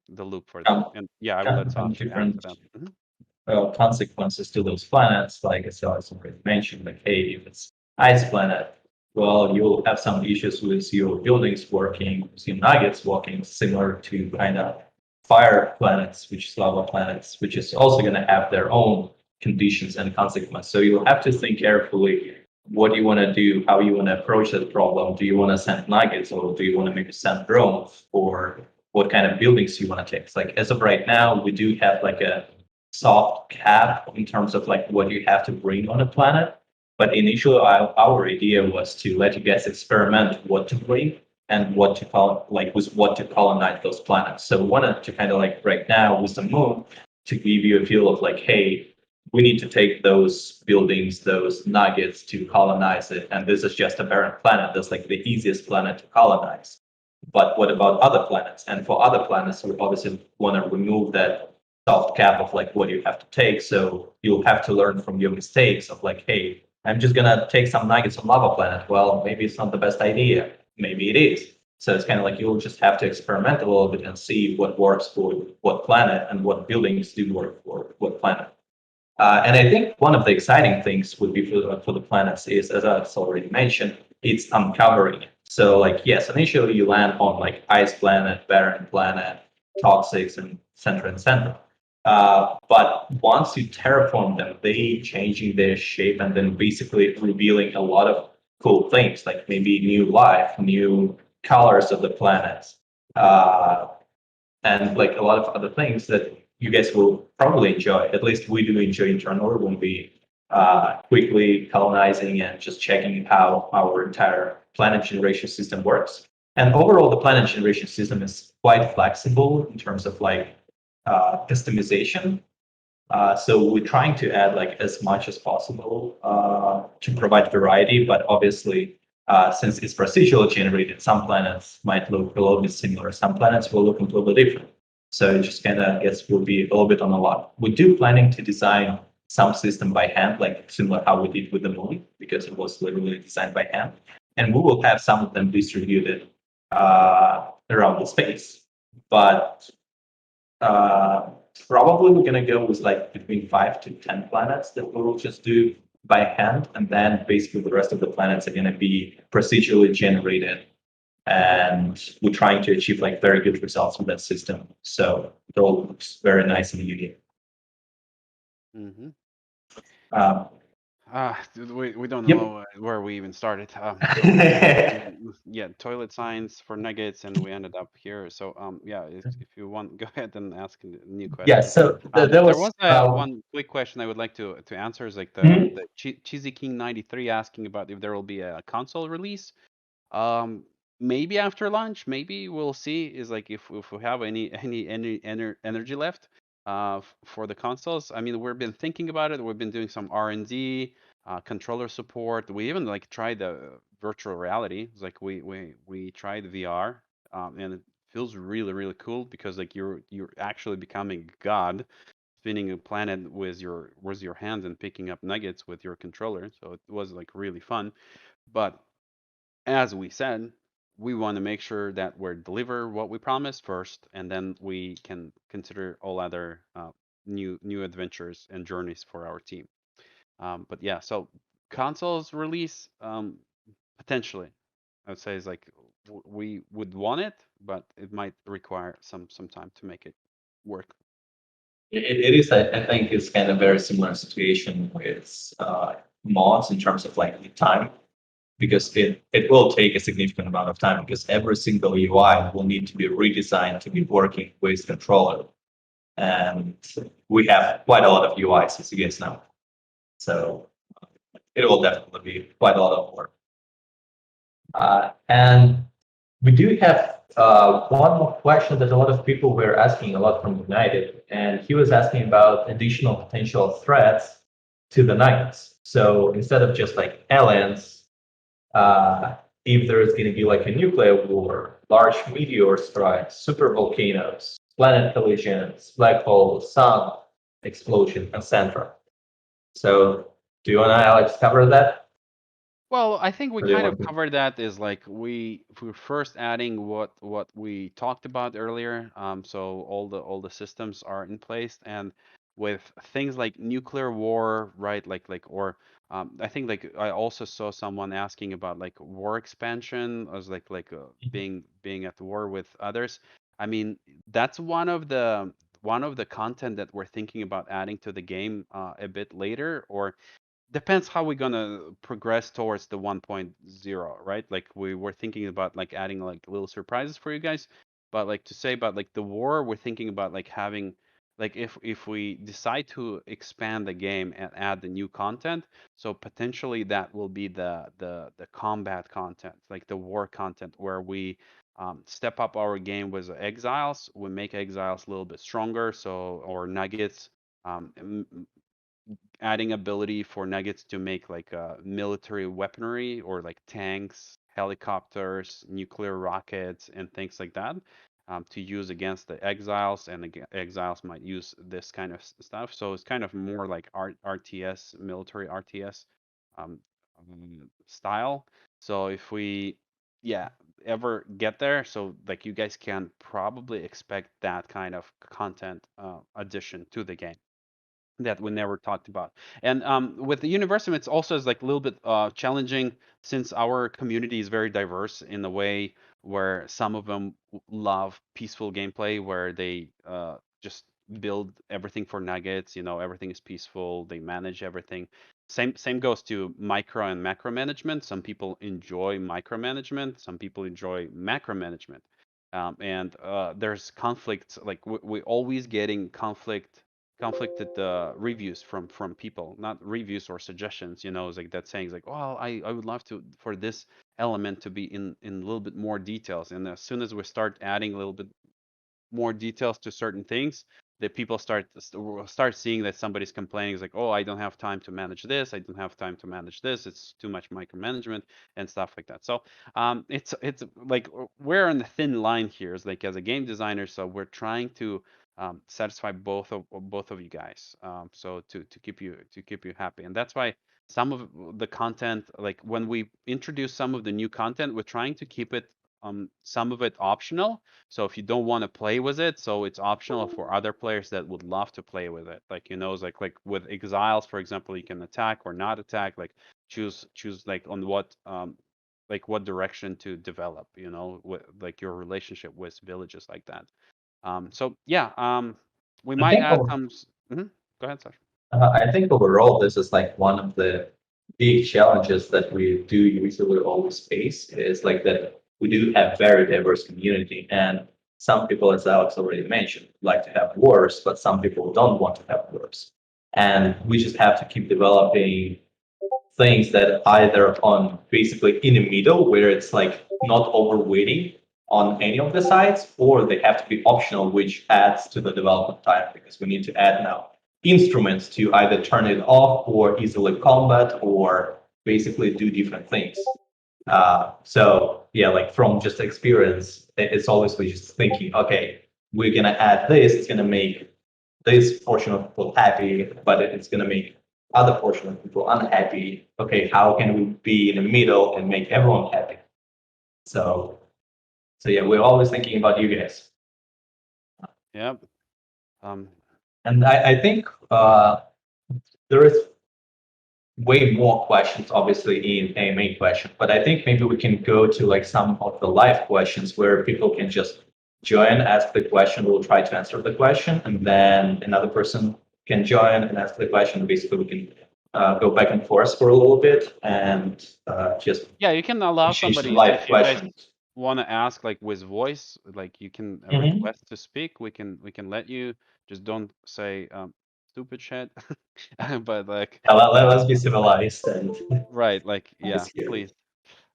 the loop for that. um, And yeah, I will let Sasha add to different that. consequences to those planets. Like as I already mentioned, like hey, if it's ice planet, well, you'll have some issues with your buildings working, with your nuggets working, similar to kind of fire planets, which is lava planets, which is also going to have their own conditions and consequences. So you'll have to think carefully what you want to do, how you want to approach that problem. Do you want to send nuggets, or do you want to maybe send drones, or what kind of buildings you want to take? It's like as of right now, we do have like a soft cap in terms of like what you have to bring on a planet. But initially, our idea was to let you guys experiment what to bring and what to call like with what to colonize those planets. So we wanted to kind of like right now with the moon to give you a feel of like, hey, we need to take those buildings, those nuggets to colonize it. And this is just a barren planet. That's like the easiest planet to colonize. But what about other planets? And for other planets, we obviously want to remove that soft cap of like what you have to take. So you'll have to learn from your mistakes of like, hey, I'm just gonna take some nuggets from lava planet. Well, maybe it's not the best idea. Maybe it is. So it's kind of like you'll just have to experiment a little bit and see what works for what planet and what buildings do work for what planet. And I think one of the exciting things would be for the planets is, as I've already mentioned, it's uncovering it. So, like, yes, initially you land on like ice planet, barren planet, toxics, and cetera. But once you terraform them, they changing their shape and then basically revealing a lot of cool things, like maybe new life, new colors of the planets. Uh, and like a lot of other things that you guys will probably enjoy. At least we do enjoy internally when we quickly colonizing and just checking how our entire planet generation system works. And overall, the planet generation system is quite flexible in terms of like customization. So we're trying to add like as much as possible to provide variety, but obviously, since it's procedurally generated, some planets might look a little bit similar. Some planets will look a little bit different. So it just kind of gets will be a little bit on a lot. We do planning to design some system by hand, like similar how we did with the moon, because it was literally designed by hand, and we will have some of them distributed around the space. But uh, probably we're gonna go with like between 5 to 10 planets that we will just do by hand, and then basically the rest of the planets are gonna be procedurally generated. And we're trying to achieve like very good results with that system. So it all looks very nice and unique. Mm-hmm. Um, We don't yep. know where we even started. Yeah, toilet signs for nuggets, and we ended up here. So yeah, if you want, go ahead and ask a new Yeah. question. So there There was was one quick question I would like to answer is like mhm. the Cheesy King 93 asking about if there will be a console release. Um, Maybe after lunch, maybe we'll see. Is like if we have any energy left for the consoles. I mean, we've been thinking about it. We've been doing some R&D, controller support. We even like tried the virtual reality. It's like we tried VR, and it feels really cool because like you're actually becoming God, spinning a planet with your hands and picking up nuggets with your controller. So it was like really fun. But as we said, we want to make sure that we deliver what we promised first, and then we can consider all other new adventures and journeys for our team. But yeah, so consoles release, potentially, I would say is like we would want it, but it might require some time to make it work. It is, I think, it's kind of very similar situation with mods in terms of like the time, because it will take a significant amount of time because every single UI will need to be redesigned to be working with controller. And we have quite a lot of UIs, as you guys know. So it will definitely be quite a lot of work. And we do have one more question that a lot of people were asking a lot from United, and he was asking about additional potential threats to the Nuggets. So instead of just like aliens, if there's going to be like a nuclear war, large meteor strikes, super volcanoes, planet collisions, black holes, sun explosion, etc. So do you want to, Alex, cover that? Well, I think we Or do you kind want of to? covered that is like we're first adding what we talked about earlier. So all the systems are in place, and with things like nuclear war, right? Or I think like I also saw someone asking about like war expansion as being at war with others. I mean, that's one of the content that we're thinking about adding to the game a bit later, or depends how we're gonna progress towards the 1.0, right? Like we were thinking about like adding like little surprises for you guys, but like to say about like the war, we're thinking about like having like if we decide to expand the game and add the new content, so potentially that will be the combat content, like the war content, where we step up our game with exiles. We make exiles a little bit stronger, so or nuggets. Adding ability for Nuggets to make like military weaponry or like tanks, helicopters, nuclear rockets, and things like that to use against the exiles, and the exiles might use this kind of stuff. So it's kind of more like RTS, military RTS um, style. So if we, yeah, ever get there, so like you guys can probably expect that kind of content addition to the game that we never talked about. And with the Universim, it's also is like a little bit challenging since our community is very diverse in the way where some of them love peaceful gameplay, where they just build everything for nuggets. You know, everything is peaceful. They manage everything. Same goes to micro and macro management. Some people enjoy micromanagement. Some people enjoy macro management. And there's conflicts. Like we always getting conflicted reviews from people, not reviews or suggestions. You know, it's like that saying is like, well, I would love to for this element to be in a little bit more details. And as soon as we start adding a little bit more details to certain things, that people start seeing that somebody's complaining is like, oh, I don't have time to manage this, I don't have time to manage this, it's too much micromanagement and stuff like that. So it's like we're on the thin line here, is like as a game designer, so we're trying to satisfy both of you guys, so to keep you happy. And that's why some of the content, like when we introduce some of the new content, we're trying to keep it some of it optional. So if you don't want to play with it, so it's optional for other players that would love to play with it. Like, you know, it's like with exiles, for example, you can attack or not attack. Like choose like on what direction to develop. You know, like your relationship with villages like that. So yeah, we I might think add some. Go ahead, Sasha. I think overall, this is like one of the big challenges that we do usually always face is like that we do have very diverse community, and some people, as Alex already mentioned, like to have wars, but some people don't want to have wars. And we just have to keep developing things that either on basically in the middle where it's like not overweighting on any of the sides, or they have to be optional, which adds to the development time because we need to add now instruments to either turn it off or easily combat or basically do different things. So yeah, like from just experience, it's always we just thinking, okay, we're gonna add this, it's gonna make this portion of people happy, but it's gonna make other portion of people unhappy. Okay, how can we be in the middle and make everyone happy? So so yeah, we're always thinking about you guys. Yep. Um, And I think there is way more questions, obviously, in AMA question, but I think maybe we can go to like some of the live questions where people can just join, ask the question, we'll try to answer the question, and then another person can join and ask the question. Basically, we can go back and forth for a little bit and just Yeah, you can allow exchange some somebody live if you guys questions. want to ask like with voice, like you can Mhm. request to speak. We can let you. Just don't say stupid shit. But like Yeah, let's uh be civilized and right, like nice yeah, here. please.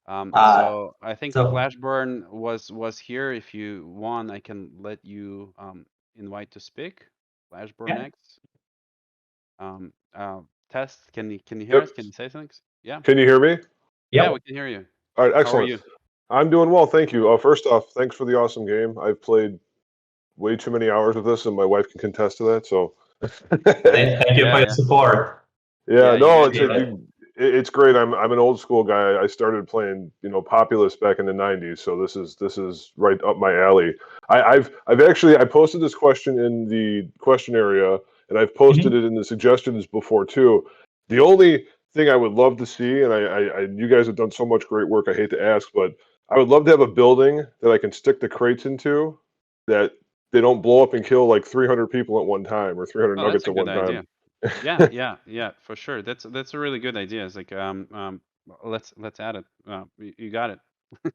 Uh, So I think so Flashburn was here. If you want, I can let you invite to speak. Flashburn yeah, X. Um Test, can you hear Yep. us? Can you say something? Yeah. Can you hear me? Yeah, yep. we can hear you. All right, How are excellent. you? I'm doing well, thank you. First off, thanks for the awesome game. I've played way too many hours with this, and my wife can contest to that. So, Nice. Thank you Yeah, for your yeah. support. yeah, Yeah, you no, guys it's Appreciate are it. it's great. I'm an old school guy. I started playing, Populous back in the '90s, so this is right up my alley. I've actually I posted this question in the question area, and I've posted Mhm. it in the suggestions before too. The only thing I would love to see, and you guys have done so much great work. I hate to ask, but I would love to have a building that I can stick the crates into, that they don't blow up and kill like 300 people at one time or 300 Oh, that's nuggets a at good one time. idea. Yeah, yeah, yeah, for sure. That's a really good idea. It's like let's add it. You got it.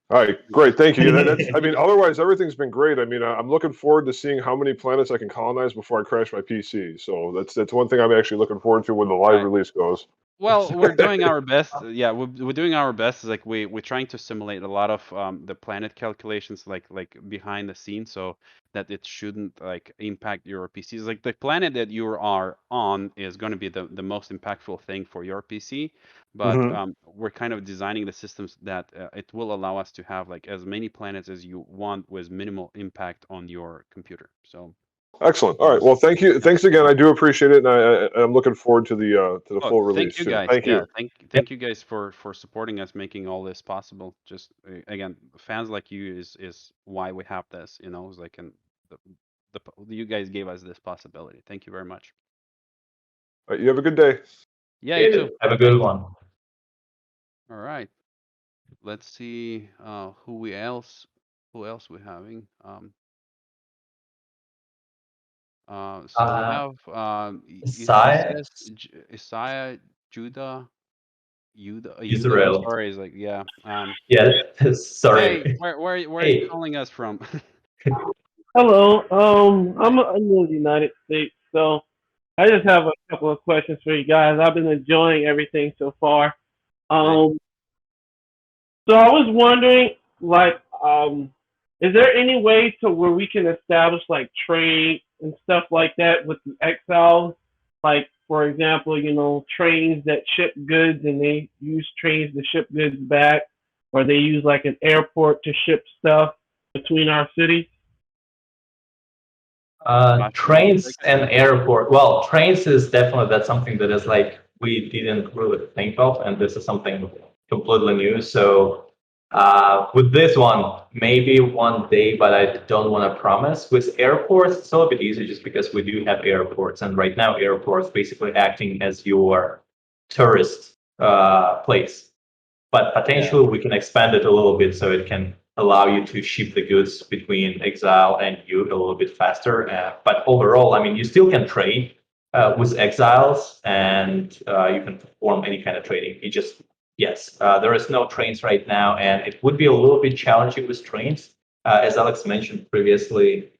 All right, great, thank you. Yeah, that's. I mean, otherwise everything's been great. I mean, I'm looking forward to seeing how many planets I can colonize before I crash my PC. So that's one thing I'm actually looking forward to when the live Right. release goes. Well, we're doing our best. Yeah, we're doing our best. Is like we're trying to simulate a lot of the planet calculations, like behind the scenes, so that it shouldn't like impact your PCs. Like the planet that you are on is going to be the most impactful thing for your PC, but Hmm. we're kind of designing the systems that it will allow us to have like as many planets as you want with minimal impact on your computer. So Excellent. All right. um, Well, thank you. yeah. Thanks again. I do appreciate it, and I'm looking forward to the Oh, full thank release you too. guys. Thank Yeah, you. Yep. thank you guys for supporting us, making all this possible. Just again, fans like you is why we have this. It's like the, you guys gave us this possibility. Thank you very much. All right, you have a good day. Yeah, you Yeah, too. have a good Thanks. one. All right. Let's see who else we're having. So we Uh, have it says Science, Isaiah Judah Judah. I'm Israel. sorry. It's like yeah. Yeah, Hey, sorry. where are you Hey, calling us from? Hello. I'm in the United States, so I just have a couple of questions for you guys. I've been enjoying everything so far. Nice. Um, so I was wondering, like, is there any way to where we can establish like trade and stuff like that with the exiles? Like, for example, trains that ship goods and they use trains to ship goods back, or they use like an airport to ship stuff between our cities. Sasha, you want to trains take it? and airport. Well, trains is definitely that's something that is like we didn't really think of, and this is something completely new. So with this one, maybe one day, but I don't want to promise. With airports, it's a little bit easier just because we do have airports, and right now airports basically acting as your tourist place. But Yeah. potentially we can expand it a little bit so it can allow you to ship the goods between Exile and you a little bit faster. But overall, I mean, you still can trade with Exiles and you can perform any kind of trading. It just, yes, there is no trains right now, and it would be a little bit challenging with trains. As Alex mentioned previously,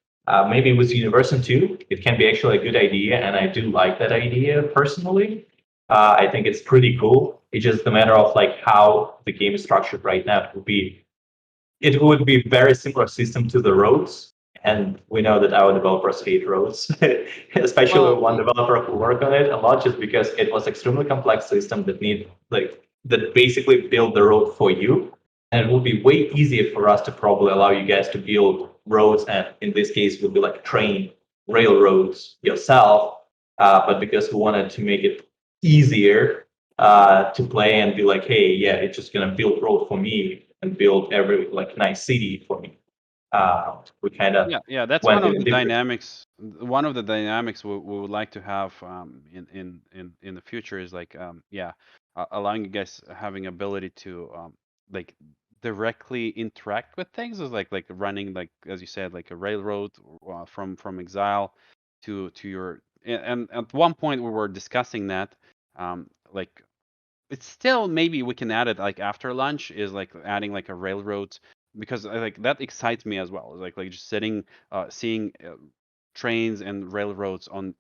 maybe with Universim too, it can be actually a good idea, and I do like that idea personally. I think it's pretty cool. It's just a matter of like how the game is structured right now. It would be very similar system to the roads, and we know that our developers hate roads, especially Well, one developer who worked on it a lot, just because it was extremely complex system that basically built the road for you, and it would be way easier for us to probably allow you guys to build roads, and in this case, would be like train railroads yourself. But because we wanted to make it easier to play and be like, hey, yeah, it's just gonna build road for me and build every like nice city for me. we kind of Yeah, that's went one of in the different. dynamics. One of the dynamics we would like to have in the future is like allowing you guys having ability to like directly interact with things is like running, like as you said, like a railroad from Exile to your, and at one point we were discussing that like it's still, maybe we can add it like after lunch, is like adding like a railroad, because like that excites me as well. Like just sitting seeing trains and railroads on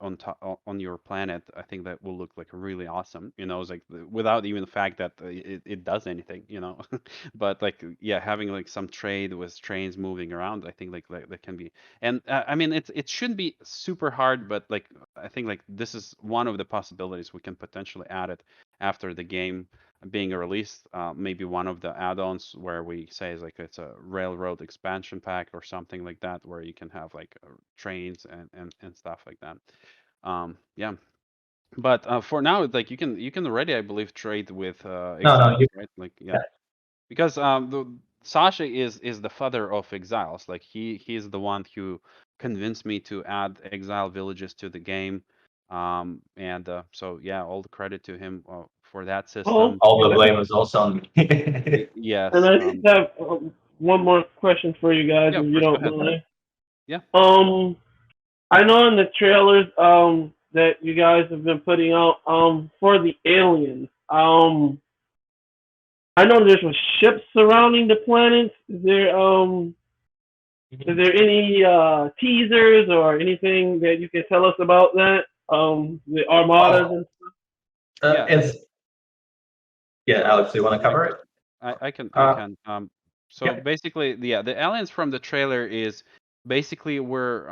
your planet. I think that will look like really awesome, it's like without even the fact that it does anything, but like yeah, having like some trade with trains moving around, I think like that can be. And I mean, it shouldn't be super hard, but like I think like this is one of the possibilities we can potentially add it after the game being released. Maybe one of the add-ons where we say is like it's a railroad expansion pack or something like that, where you can have like trains and stuff like that. Yeah, but for now, it's like you can already, I believe, trade with No, exiles, right? Like yeah, because the Sasha is the father of exiles. Like he's the one who convinced me to add exile villages to the game. And so yeah, all the credit to him for that Oh, system. all the blame is also on me. and Yes. I just have one more question for you guys, Yeah, if of you course. Go don't ahead. mind. Yeah. I know in the trailers that you guys have been putting out for the aliens. I know there's ships surrounding the planets. Is there any teasers or anything that you can tell us about that? The armadas Oh, and Yeah. it's yeah, Alex, do you want to Yeah. cover it? I can. I Uh, can. So yeah. basically, yeah, the aliens from the trailer is basically we're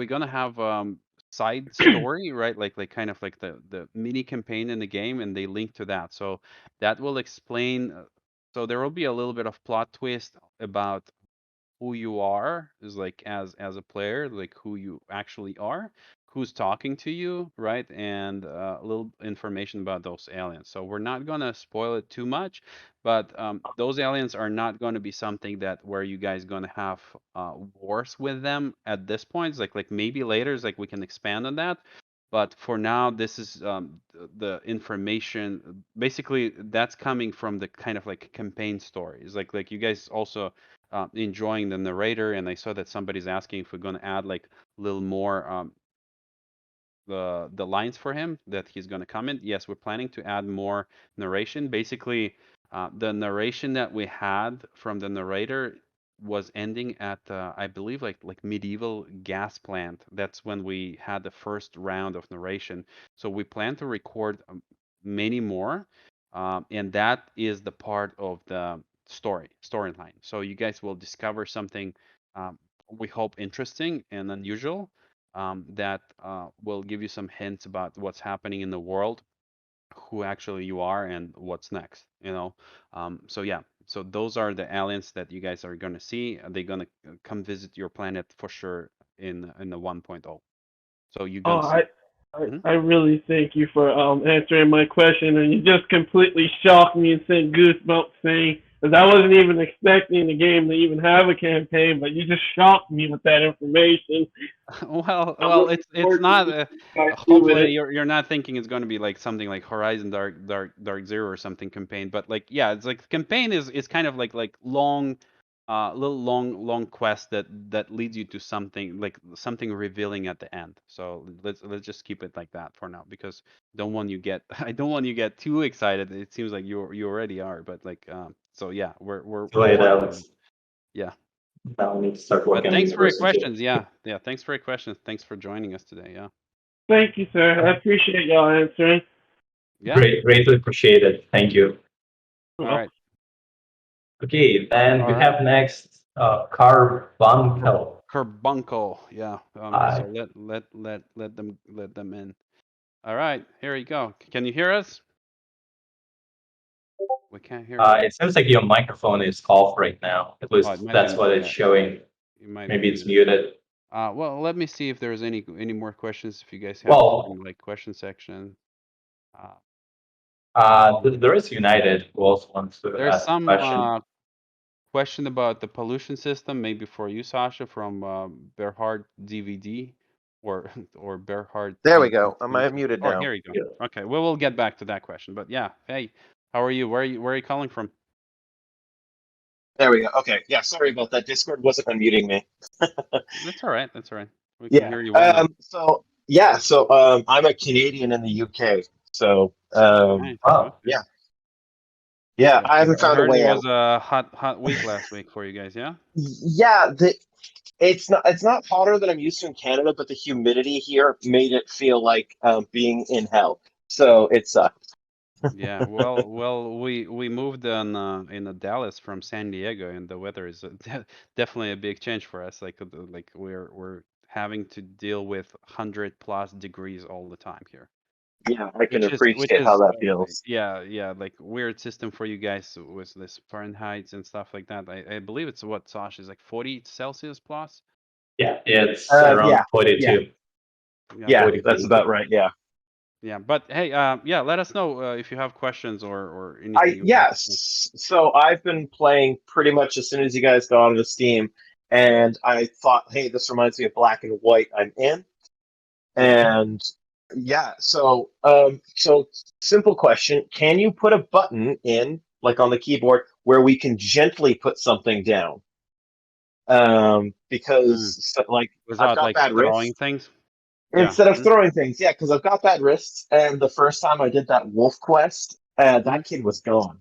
gonna have side story, right? Like kind of like the mini campaign in the game, and they link to that. So that will explain. So there will be a little bit of plot twist about who you are, is like as a player, like who you actually are, who's talking to you, right? And a little information about those aliens. So we're not gonna spoil it too much, but those aliens are not gonna be something that where you guys gonna have wars with them at this point. It's like maybe later, is like we can expand on that. But for now, this is the information. Basically, that's coming from the kind of like campaign stories. Like you guys also enjoying the narrator, and I saw that somebody's asking if we're going to add like a little more the lines for him that he's going to comment. Yes, we're planning to add more narration. Basically, the narration that we had from the narrator was ending at I believe like medieval gas plant. That's when we had the first round of narration. So we plan to record many more, and that is the part of the storyline. So you guys will discover something we hope interesting and unusual, that will give you some hints about what's happening in the world, who actually you are, and what's next. So yeah, so those are the aliens that you guys are gonna see. They're gonna come visit your planet for sure in the 1.0. So you're oh, gonna see. Mhm. I really thank you for answering my question, and you just completely shocked me and sent goosebumps thing, because I wasn't even expecting the game to even have a campaign, but you just shocked me with that information. Well, I'm well, looking it's forward to not. what you guys do with Hopefully, it. you're not thinking it's going to be like something like Horizon Dark Zero or something campaign. But like, yeah, it's like campaign is kind of like long, little long quest that leads you to something, like something revealing at the end. So let's just keep it like that for now, because don't want you get I don't want you get too excited. It seems like you already are, but like so yeah, Too we're late, working on it. Alex. Yeah. Now I need to start But working on thanks for your university. questions. Yeah, yeah. Thanks for your questions. Thanks for joining us today. Yeah, Thank you, sir. I appreciate y'all answering. yeah. Greatly appreciated. Thank you. All right, Okay, then all we right. have next Carbuncle. Carbuncle. Yeah. Uh, So let them in. All right. Here you go. Can you hear us? We can't hear you. it seems like your microphone is off right now. At Oh, it least might that's be. what it's Yeah, showing. it might be Maybe it's muted. muted. Well, let me see if there's any more questions. If you guys have Well, in like question section. Uh, there is United who also wants to there's ask a some question. question about the pollution system, maybe for you, Sasha, from Berhard DVD or or Berhard There we go. Am I 2022. muted Oh, now? here you go. Yeah. Okay, we will get back to that question. But yeah, hey, how are you? Where are you calling from? There we go. Okay. Yeah. Sorry about that. Discord wasn't unmuting me. That's all right. That's all right. We can Yeah. hear you well now. So yeah. So I'm a Canadian in the UK. So Nice. Oh, Okay. yeah. Yeah. So I haven't I found a heard it way out. was a hot week last week for you guys. Yeah. Yeah. It's not hotter than I'm used to in Canada, but the humidity here made it feel like being in hell. So it sucked. Yeah, well, we moved in Dallas from San Diego, and the weather is definitely a big change for us. Like we're having to deal with 100+ degrees all the time here, Yeah. I can which appreciate how is that feels. yeah, like weird system for you guys with this Fahrenheit and stuff like that. I believe it's what Sasha is like 40 Celsius plus. yeah, it's around Yeah. 42. Yeah. Yeah. 40, That's about 42. right. Yeah. Yeah, but hey, yeah, let us know if you have questions or anything you would like to say. Yes. So I've been playing pretty much as soon as you guys got onto Steam, and I thought, hey, this reminds me of Black and White. I'm in, and yeah. So simple question: can you put a button in, like on the keyboard, where we can gently put something down? Mm. Because like I've Without got like bad throwing wrists. things. Yeah. Instead of throwing things, yeah, because I've got bad wrists, and the first time I did that wolf quest, Mhm. that kid was gone.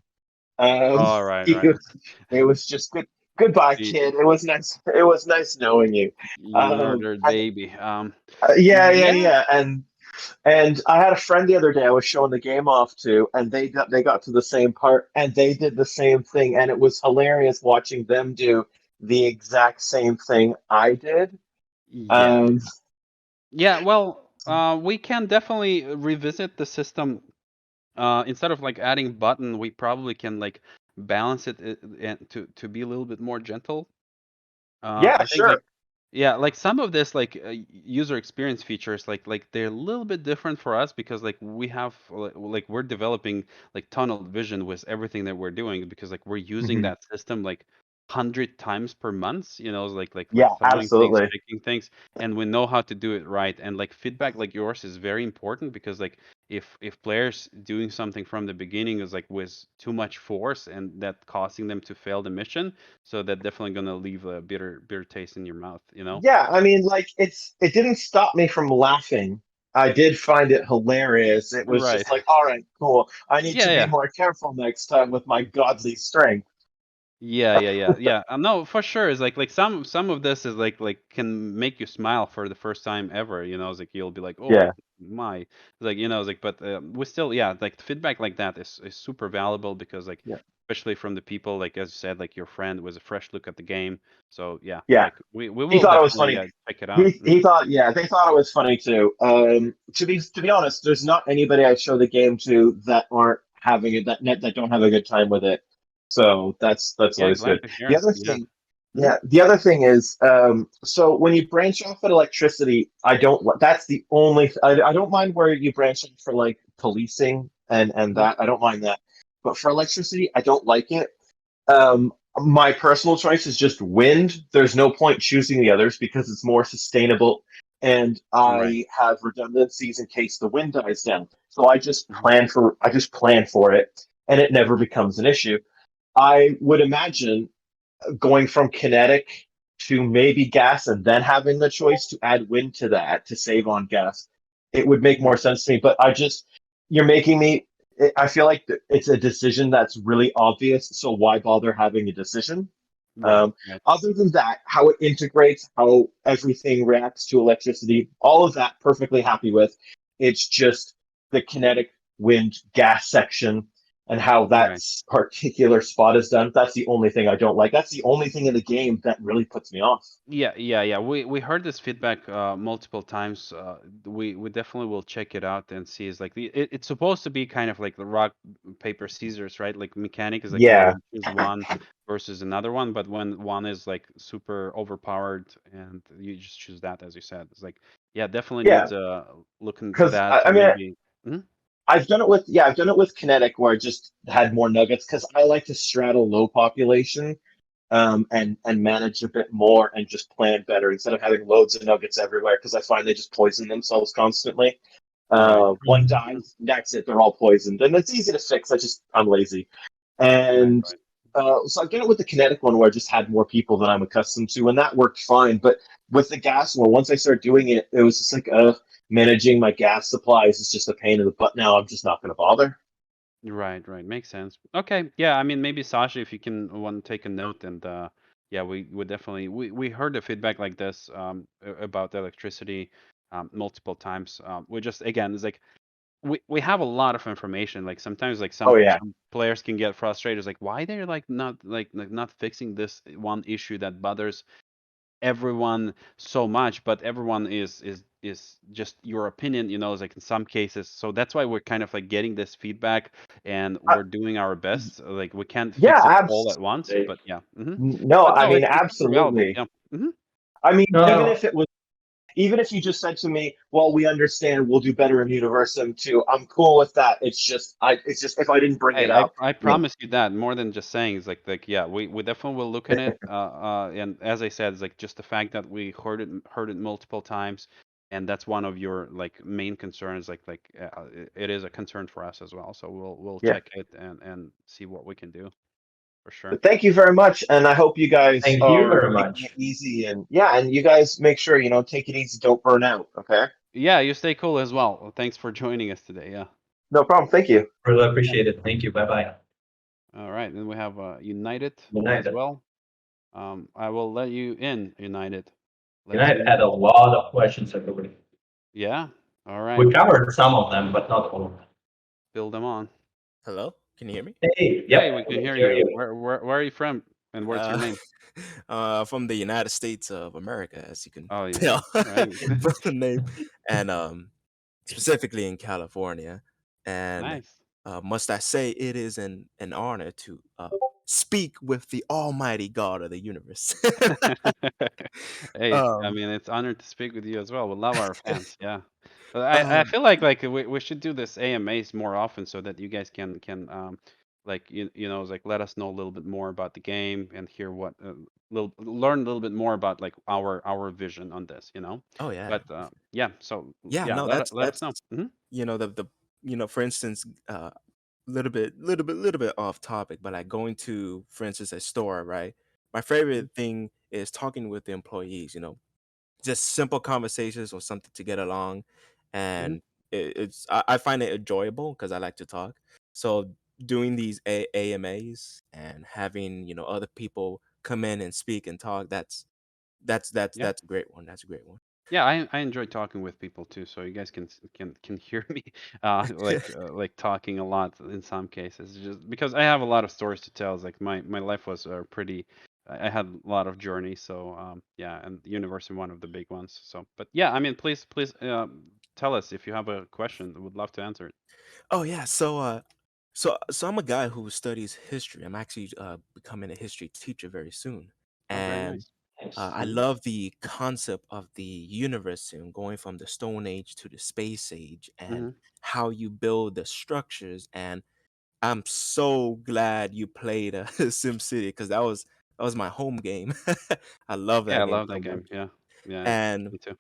Um, All right, he right. it was just good. Goodbye, You, kid. It was nice. It was nice knowing you. you murdered I, baby. yeah, yeah, Yeah. yeah. And I had a friend the other day I was showing the game off to, and they got to the same part, and they did the same thing, and it was hilarious watching them do the exact same thing I did. Yeah. Um, Yeah, well, we can definitely revisit the system. Instead of like adding button, we probably can like balance it and to be a little bit more gentle. yeah, I think like sure. yeah, like some of this like user experience features like they're a little bit different for us because like we have like we're developing like tunnel vision with everything that we're doing because like we're using Mhm. that system like 100 times per month, like Yeah, throwing things, absolutely. picking things, and we know how to do it right. And like feedback like yours is very important because like if players doing something from the beginning is like with too much force and that causing them to fail the mission, so that definitely gonna leave a bitter taste in your mouth, you know? Yeah, I mean, like it didn't stop me from laughing. I did find it hilarious. It was Right. just like, all right, cool. I need Yeah, to be yeah. more careful next time with my godly strength. Yeah. No, for sure. It's like some of this is like can make you smile for the first time ever. It's like you'll be like, oh Yeah, my. It's like it's like, but we still, yeah, like feedback like that is super valuable because like yeah, especially from the people like as you said, like your friend was a fresh look at the game. So yeah, yeah. like we He will thought it was definitely funny. check it out. He thought, yeah, they thought it was funny too. To be honest, there's not anybody I show the game to that aren't having it that don't have a good time with it. So that's Yeah, always glad good. to The hear. other Yeah. thing, Mhm. yeah, the other thing is, so when you branch off at electricity, I don't. That's the only. I don't mind where you branch off for like policing and Mhm. that. I don't mind that, but for electricity, I don't like it. My personal choice is just wind. There's no point choosing the others because it's more sustainable, and Right. I have redundancies in case the wind dies down. So Mhm. I just plan for it, and it never becomes an issue. I would imagine going from kinetic to maybe gas and then having the choice to add wind to that to save on gas. It would make more Mhm. sense to me, but you're making me. I feel like it's a decision that's really obvious. So why bother having a decision? Right. Um, Right. Other than that, how it integrates, how everything reacts to electricity, all of that, perfectly happy with. It's just the kinetic wind gas section and how that Right. particular spot is done. That's the only thing I don't like. That's the only thing in the game that really puts me off. Yeah. We heard this feedback multiple times. We definitely will check it out and see. Is like it's supposed to be kind of like the rock paper scissors, right? Like mechanic is like where Yeah, you choose one versus another one, but when one is like super overpowered and you just choose that, as you said, it's like yeah, definitely yeah. needs look into Because that I or mean, maybe. Mhm. I've done it with kinetic where I just had more nuggets because I like to straddle low population. and manage a bit more and just plan better instead of having loads of nuggets everywhere, because I find they just poison themselves constantly. Right. One dies, that's it, they're all poisoned. And it's easy to fix. I'm lazy. And Right. so I get it with the kinetic one where I just had more people than I'm accustomed to, and that worked fine. But with the gas one, once I started doing it, it was just like managing my gas supplies is just a pain in the butt now. I'm just not going to bother. Right, right. Makes sense. Okay. Yeah, I mean maybe Sasha, if you can want to take a note and yeah, we would definitely we heard the feedback like this about the electricity multiple times. We just again it's like we have a lot of information. Like sometimes like Oh yeah. some players can get frustrated. It's like why they're like not fixing this one issue that bothers everyone so much, but everyone is just your opinion, is like in some cases. So that's why we're kind of like getting this feedback and Uh, we're doing our best. Like we can't yeah, fix it all at once, but yeah. no, But I no, mean it's super valid. absolutely. Yeah. I mean, No, even if you just said to me, "Well, we understand. We'll do better in Universim too," I'm cool with that. It's just if I didn't bring it Hey, I up, I promise you that more than just saying it's like yeah, we definitely will look at it. And as I said, it's like just the fact that we heard it multiple times, and that's one of your like main concerns. It is a concern for us as well. So we'll yeah. check it and see what we can do for sure. But thank you very much, and I hope you guys thank you are very taking it much. easy, and yeah, and you guys make sure take it easy, don't burn out. Okay, Yeah, you stay cool as well. Thanks for joining us today. Yeah. no problem. Thank you. Really appreciate it. Thank you. Bye bye. All right, then we have United Good as night. well. I will let you in, United. Good Let's night. hear Had it. a lot of questions, everybody. Yeah. All right. We covered some of them, but not all of them. Build them on. Hello, can you hear me? Hey, Hey, we yep, we can can hear hear you. you. Where are you from, and what's your Uh, name? from the United States of America, as you can Oh yeah, tell right. from the name, and specifically in California. And Nice. must I say, it is an honor to speak with the Almighty God of the universe. Hey, I um, mean, it's honored to speak with you as well. We love our fans. Yeah. But I um, feel like we should do this AMAs more often so that you guys can like like let us know a little bit more about the game and hear what learn a little bit more about like our vision on this. oh yeah, But yeah, so yeah. yeah, No, let us that's know. the for instance, little bit off topic, but like going to, for instance, a store, right? My Mhm. favorite thing is talking with the employees, just simple conversations or something to get along. Mhm. And I find it enjoyable because I like to talk. So doing these AMAs and having, other people come in and speak and talk, Yeah. that's a great one. That's a great one. Yeah, I enjoy talking with people too, so you guys can hear me like talking a lot in some cases, just because I have a lot of stories to tell. It's like my life was pretty. I had a lot of journeys, so yeah, and the universe is one of the big ones. So, but yeah, I mean, please tell us if you have a question. I would love to answer it. Oh yeah, so I'm a guy who studies history. I'm actually becoming a history teacher very soon, Oh, very and nice. Nice. I love the concept of the universe and going from the Stone Age to the Space Age and Hmm. how you build the structures. And I'm so glad you played Sim City because that was my home game. I love Yeah, that I game love so that much. game. Yeah, yeah, And me too.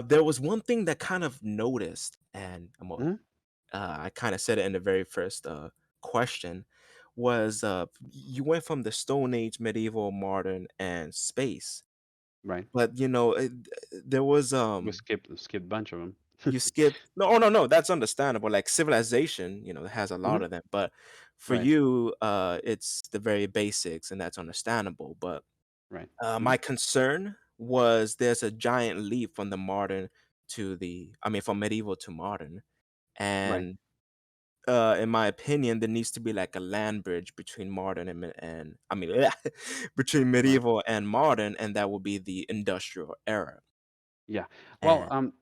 there was one thing that kind of noticed, and Hmm. I kind of said it in the very first question, was you went from the Stone Age, medieval, modern, and space, Right. but there was We skipped a bunch of them. you skip no, oh, no, that's understandable. Like civilization, has a lot Hmm. of them, but for Right. you, it's the very basics, and that's understandable. But Right. Hmm. my concern was there's a giant leap from the modern to from medieval to modern, Right. and in my opinion, there needs to be like a land bridge between modern and between Right. medieval and modern, and that would be the industrial era. Yeah. Well, And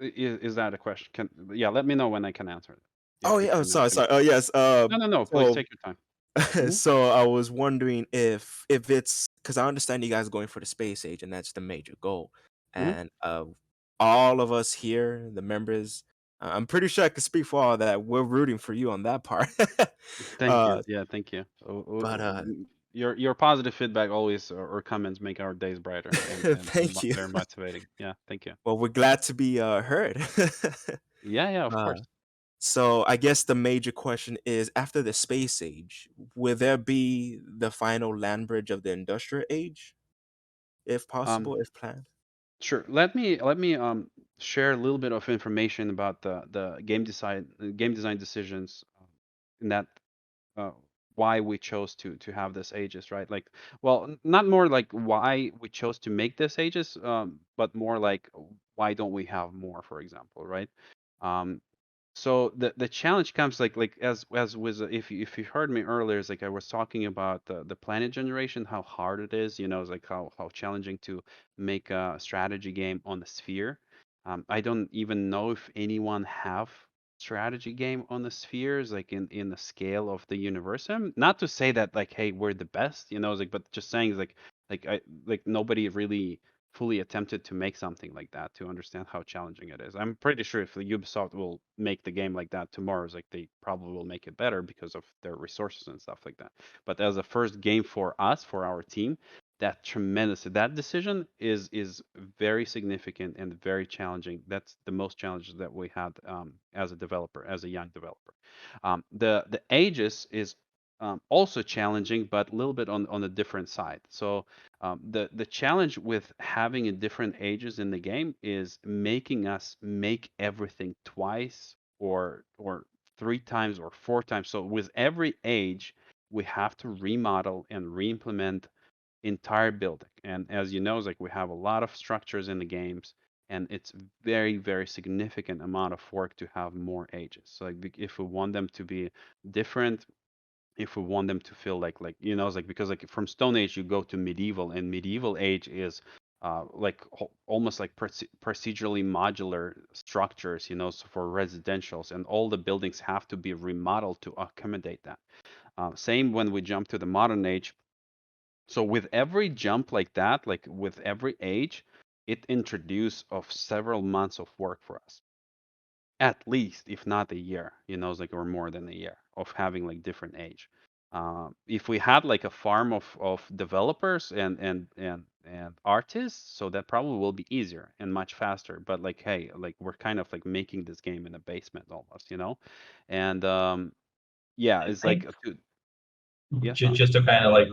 is that a question? Yeah, let me know when I can answer it. oh If yeah, oh, you're not sorry, finished. sorry. Oh yes. No, no, no. Please So take your time. Hmm. so I was wondering if it's because I understand you guys are going for the space age, and that's the major goal. Hmm. And all of us here, the members, I'm pretty sure I can speak for all that. We're rooting for you on that part. Thank you. uh, Yeah, thank you. but your positive feedback always or comments make our days brighter and Thank you. very motivating. Yeah, thank you. Well, we're glad to be heard. Yeah, of Uh, course. so I guess the major question is, after the space age, will there be the final land bridge of the industrial age, if Um, possible, if planned? sure. Let me share a little bit of information about the game design decisions in that uh, why we chose to have this ages, right? Like, well, not more like why we chose to make this ages, but more like why don't we have more, for example, right? Um, so the challenge comes like as with if you heard me earlier, is like I was talking about the planet generation, how hard it is, it's like how challenging to make a strategy game on the sphere. I don't even know if anyone have strategy game on the spheres like in the scale of the Universim. Not to say that like hey we're the best, it's like but just saying like I like nobody really fully attempted to make something like that to understand how challenging it is. I'm pretty sure if the Ubisoft will make the game like that tomorrow, it's like they probably will make it better because of their resources and stuff like that. But as a first game for us, for our team, that decision is very significant and very challenging. That's the most challenges that we had as a developer, as a young developer. The ages is also challenging, but a little bit on the different side. So the challenge with having a different ages in the game is making us make everything twice or three times or four times. So with every age, we have to remodel and re-implement entire building. And as you know, it's like we have a lot of structures in the games, and it's very, very significant amount of work to have more ages. So like if we want them to be different, if we want them to feel like it's like because like from Stone Age you go to medieval, and medieval age is like almost like procedurally modular structures, so for residentials, and all the buildings have to be remodeled to accommodate that. Same when we jump to the modern age. So with every jump like that, like with every age, it introduced of several months of work for us, at least, if not a year, it's like or more than a year of having like different age. If we had like a farm of developers and artists, so that probably will be easier and much faster. But like, hey, like we're kind of like making this game in a basement almost, and yeah, I it's like think yeah, just to kind of like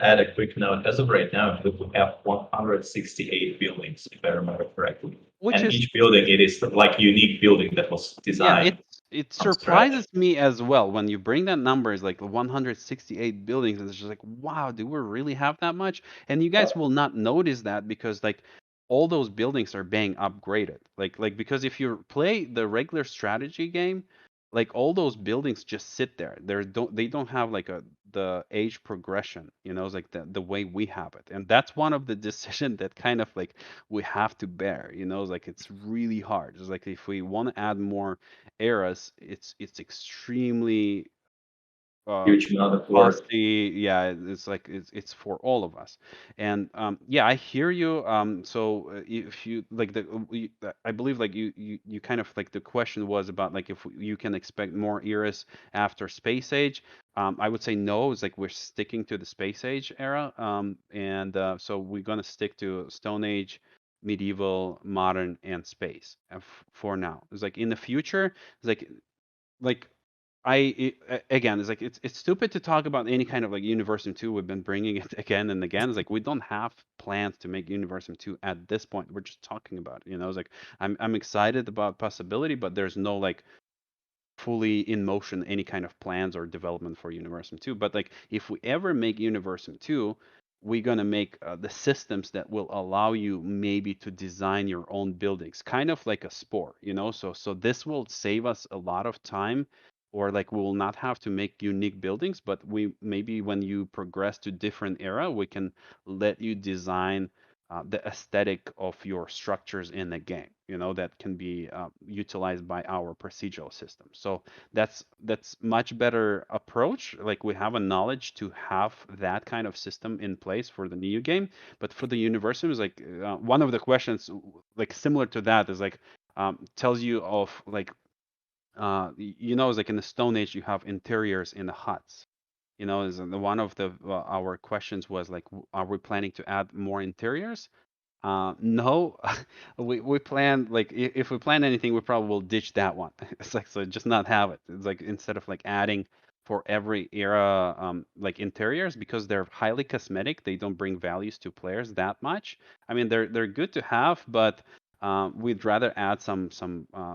add a quick note, as of right now, we have 168 buildings, if I remember correctly. which And is each building, it is like unique building that was yeah, designed it from scratch. surprises me as well when you bring that number is like 168 buildings, and it's just like, wow, do we really have that much? And you guys will not notice that because like all those buildings are being upgraded. Like because if you play the regular strategy game, like all those buildings just sit there. They don't have like the age progression, it's like the way we have it. And that's one of the decision that kind of like we have to bear, it's like it's really hard. It's like if we want to add more eras, it's extremely uh, Huge amount of work. costly. Yeah, it's like it's for all of us. And yeah, I hear you. So if you like I believe like you kind of like the question was about like if you can expect more eras after Space Age. I would say no. It's like we're sticking to the Space Age era. And so we're gonna stick to Stone Age, medieval, modern, and space for now. It's like in the future, it's like again, it's like it's stupid to talk about any kind of like Universim 2. We've been bringing it again and again. It's like we don't have plans to make Universim 2 at this point. We're just talking about it. It's like I'm excited about possibility, but there's no like fully in motion any kind of plans or development for Universim 2. But like if we ever make Universim 2, we're gonna make the systems that will allow you maybe to design your own buildings, kind of like a sport, So this will save us a lot of time, or like we will not have to make unique buildings, but we maybe when you progress to different era, we can let you design the aesthetic of your structures in the game, that can be utilized by our procedural system. So that's much better approach. Like we have a knowledge to have that kind of system in place for the new game, but for the University, is like one of the questions like similar to that is like tells you of like it's like in the Stone Age you have interiors in the huts, Is one of the our questions was like, are we planning to add more interiors? No, we plan like if we plan anything, we probably will ditch that one. It's like so just not have it. It's like instead of like adding for every era like interiors because they're highly cosmetic, they don't bring values to players that much. I mean they're good to have, but we'd rather add some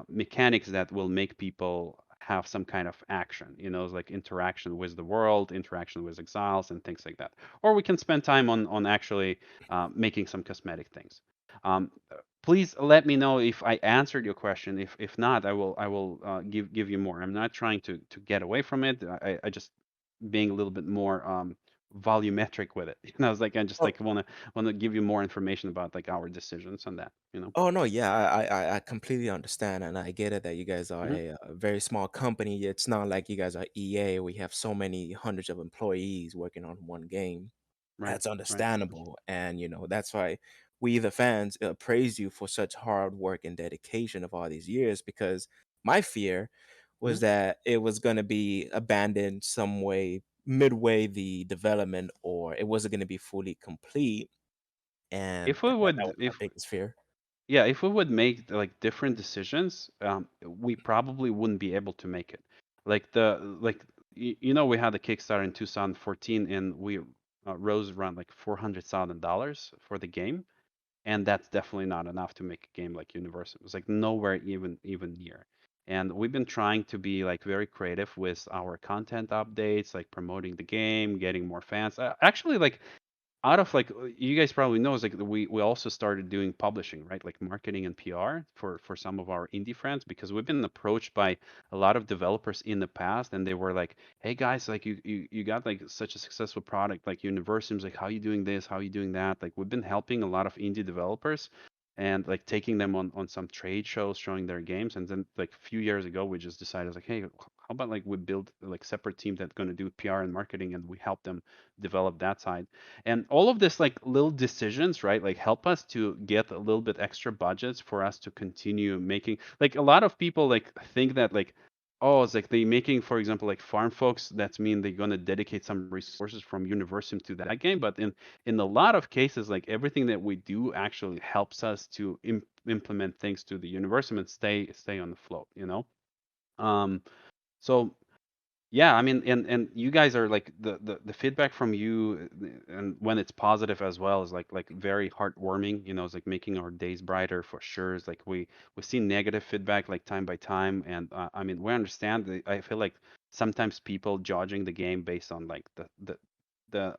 mechanics that will make people have some kind of action. Like interaction with the world, interaction with exiles, and things like that. Or we can spend time on actually making some cosmetic things. Um, Please let me know if I answered your question. If not, I will give you more. I'm not trying to get away from it. I just being a little bit more volumetric with it. I was like I just Oh, like want to give you more information about like our decisions on that. oh no, yeah, I completely understand, and I get it that you guys are Hmm. a very small company. It's not like you guys are EA. We have so many hundreds of employees working on one game. Right, That's right. understandable, and that's why we the fans praise you for such hard work and dedication of all these years. Because my fear Hmm. was that it was going to be abandoned some way midway the development, or it wasn't going to be fully complete, and If we that would, was my biggest fear. yeah, if we would make like different decisions, we probably wouldn't be able to make it. We had a Kickstarter in 2014, and we rose around like $400,000 for the game, and that's definitely not enough to make a game like Universim. It's like nowhere even near. And we've been trying to be like very creative with our content updates, like promoting the game, getting more fans. Actually, like out of like you guys probably know is like we also started doing publishing, right, like marketing and PR for some of our indie friends, because we've been approached by a lot of developers in the past, and they were like, hey guys, like you got like such a successful product like Universim's, like how you doing this, how you doing that. Like we've been helping a lot of indie developers and like taking them on some trade shows showing their games. And then like a few years ago we just decided like, hey, how about like we build like separate team that's going to do PR and marketing, and we help them develop that side. And all of this like little decisions, right, like help us to get a little bit extra budgets for us to continue making. Like a lot of people like think that like, oh, it's like they making, for example, like farm folks, that's mean they're going to dedicate some resources from Universim to that game. But in a lot of cases, like everything that we do actually helps us to implement things to the Universim and stay on the float. um so yeah, I mean, and you guys are like the feedback from you, and when it's positive as well, is like very heartwarming. It's like making our days brighter for sure. It's like we see negative feedback like time by time, and I mean we understand. I feel like sometimes people judging the game based on like the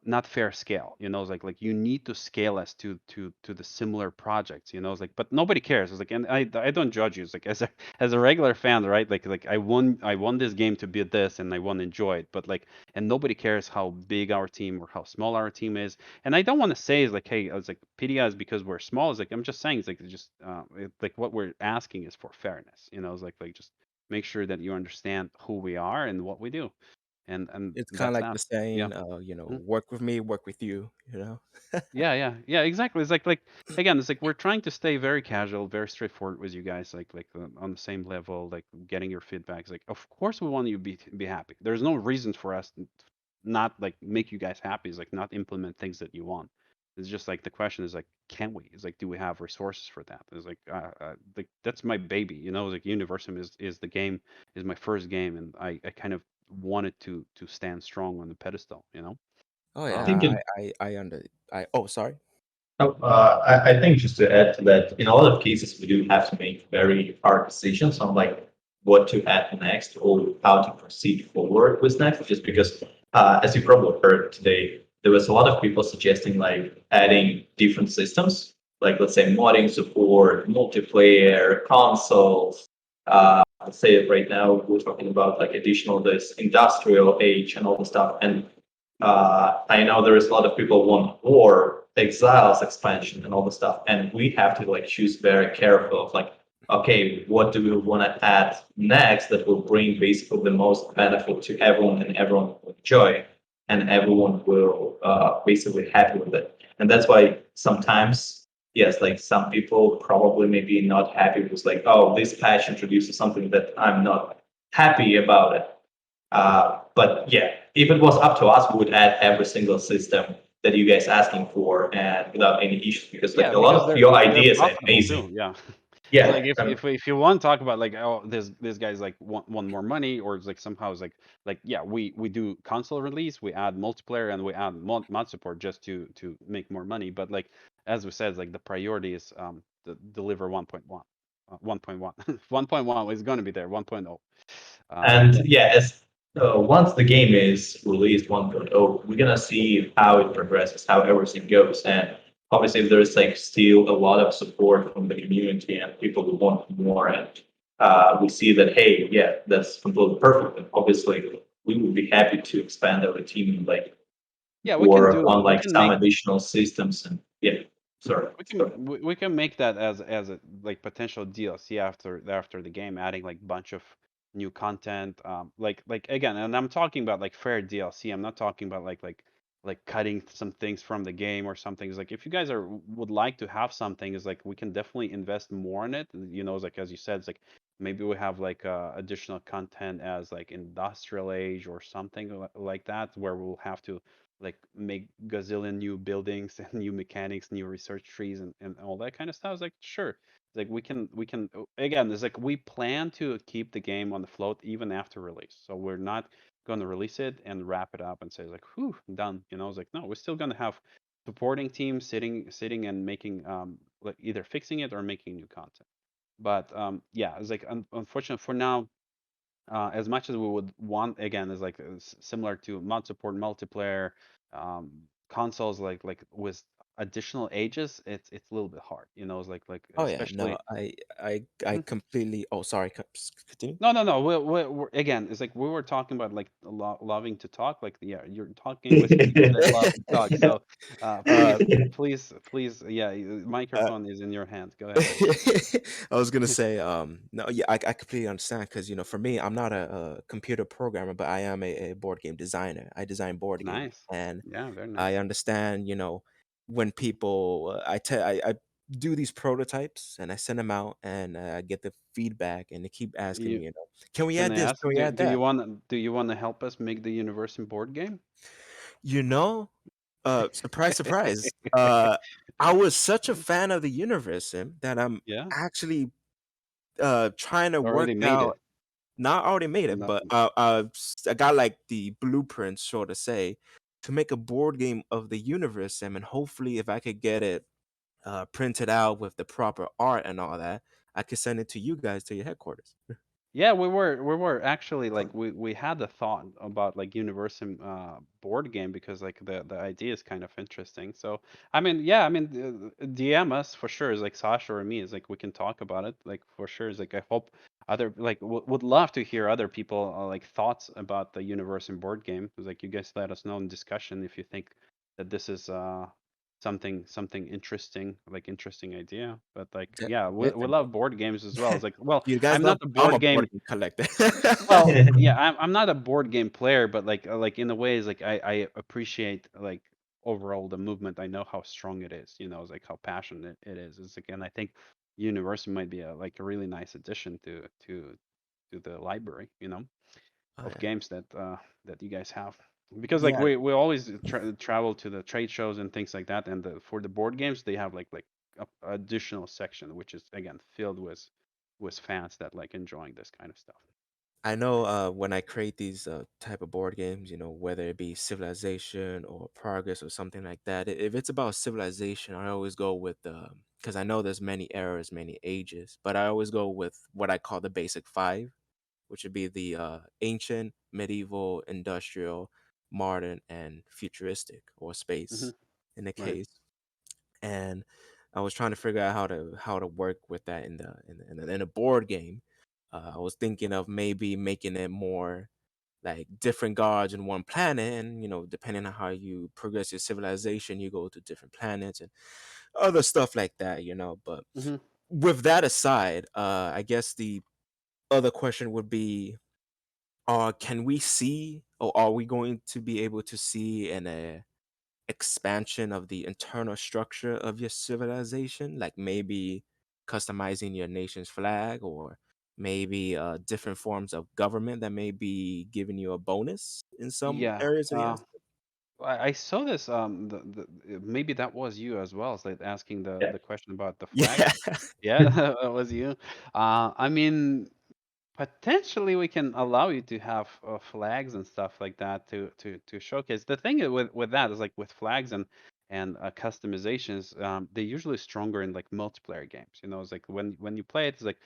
not fair scale. It's like you need to scale us to the similar projects. It's like, but nobody cares. It's like, and I don't judge you. It's like as a regular fan, right? Like I want this game to be this, and I want to enjoy it. But like, and nobody cares how big our team or how small our team is. And I don't want to say it's like, hey, it's like PDA is because we're small. It's like I'm just saying it's like just like what we're asking is for fairness. It's like just make sure that you understand who we are and what we do, and It's kind of that's like the that. Yeah. saying, Mhm. work with me, work with you. Yeah, exactly. It's like again, it's like we're trying to stay very casual, very straightforward with you guys, like on the same level, like getting your feedback. It's like, of course, we want you to be happy. There's no reason for us to not like make you guys happy. It's like not implement things that you want. It's just like the question is like, can we? It's like, do we have resources for that? It's like that's my baby. Like Universum is the game, is my first game, and I kind of wanted to stand strong on the pedestal. Oh I yeah, think Um, I under I oh sorry. I think just to add to that, in a lot of cases, we do have to make very hard decisions on like what to add next or how to proceed forward with next. Just because, as you probably heard today, there was a lot of people suggesting like adding different systems, like let's say modding support, multiplayer, consoles. Let's say right now we're talking about like additional this industrial age and all the stuff. And I know there is a lot of people want war, exiles expansion, and all the stuff, and we have to like choose very careful of like, okay, what do we want to add next that will bring basically the most benefit to everyone, and everyone will enjoy, and everyone will basically happy with it. And that's why sometimes, yes, like some people probably maybe not happy with like, oh, this patch introduces something that I'm not happy about it. But yeah, if it was up to us, we would add every single system that you guys asking for, and without any issues, because like Yeah, a lot because of your they're ideas are profitable amazing. too. Yeah. It's Yeah, like if you want to talk about like, oh, this guy's like want more money, or it's like somehow it's like yeah, we do console release, we add multiplayer, and we add mod support just to make more money. But like as we said, like the priority is deliver 1.1, 1.1 1.1 is going to be there, 1.0. and Yeah. yeah, as once the game is released 1.0, we're gonna see how it progresses, how everything goes, and obviously there's like still a lot of support from the community and people who want more, and we see that hey, yeah, that's completely perfect, and obviously we would be happy to expand our team and like Yeah, work on we like can some make additional systems, and yeah, sorry. we can make that as a like potential DLC after the game, adding like bunch of new content. Like again, and I'm talking about like fair DLC. I'm not talking about like cutting some things from the game or something. It's like if you guys would like to have something, is like we can definitely invest more in it. You know, it's like as you said, it's like maybe we have like additional content as like industrial age or something like that, where we'll have to like make gazillion new buildings and new mechanics, new research trees, and all that kind of stuff. It's like sure, it's like we can again. It's like we plan to keep the game on the float even after release. So we're not going to release it and wrap it up and say like, whew, done. You know, it's like no, we're still going to have supporting teams sitting and making like either fixing it or making new content. But yeah, it's like unfortunately for now, as much as we would want, again, is like similar to mod support multiplayer, um, consoles like with additional ages, it's a little bit hard, you know. It's like Oh yeah, no, especially. I Mhm. completely. Oh, sorry. Continue. No. We're again, it's like we were talking about like loving to talk. Like yeah, you're talking with people that love to talk. So Uh, please, yeah, uh, microphone is in your hands. Go ahead. I was gonna say, no, yeah, I completely understand because for me, I'm not a computer programmer, but I am a board game designer. I design board games, Nice. and Yeah, very I nice. understand, when people, I do these prototypes and I send them out, and I get the feedback, and they keep asking You me, can we Can add I this? ask, Can we add that? do you want to help us make the Universim board game? You know, surprise, surprise. I was such a fan of the Universim that I'm Yeah, actually trying to work already made out. it. Not already made it, Not, but I got like the blueprint, so to say, to make a board game of the universe, and hopefully, if I could get it printed out with the proper art and all that, I could send it to you guys to your headquarters. yeah, we were actually like we had the thought about like Universim board game because like the idea is kind of interesting. So I mean, yeah, I mean DM us for sure. Is like Sasha or me is like we can talk about it. Like for sure is like I hope other like would love to hear other people like thoughts about the Universim board game. It's like you guys let us know in discussion if you think that this is something interesting, like interesting idea. But like yeah, we Definitely. love board games as well. It's like well, You guys I'm not love. a I'm board a board game. game collector. Well, yeah, I'm not a board game player, but like in a way, is like I appreciate like overall the movement. I know how strong it is. You know, it's like how passionate it is. It's like, and I think Universal might be like a really nice addition to the library. You know, Oh of yeah. games that you guys have. Because like Yeah, we always travel to the trade shows and things like that, and for the board games they have like a additional section which is again filled with fans that like enjoying this kind of stuff. I know when I create these type of board games, whether it be Civilization or Progress or something like that, if it's about Civilization, I always go with because I know there's many eras, many ages, but I always go with what I call the basic five, which would be the ancient, medieval, industrial, modern, and futuristic or Hmm. space in the Right. case. And I was trying to figure out how to work with that in a board game. I was thinking of maybe making it more like different gods in one planet, and depending on how you progress your civilization, you go to different planets and other stuff like that. But Hmm. with that aside, I guess the other question would be, can we see, or are we going to be able to see an expansion of the internal structure of your civilization, like maybe customizing your nation's flag, or maybe different forms of government that may be giving you a bonus in some Yeah. areas of the aspect. I saw this. Maybe that was you as well. It's like asking the Yeah. the question about the flags. Yeah. Yeah, that was you. I mean, potentially we can allow you to have flags and stuff like that to showcase. The thing with that is like with flags and customizations, they're usually stronger in like multiplayer games. You know, it's like when you play it, it's like,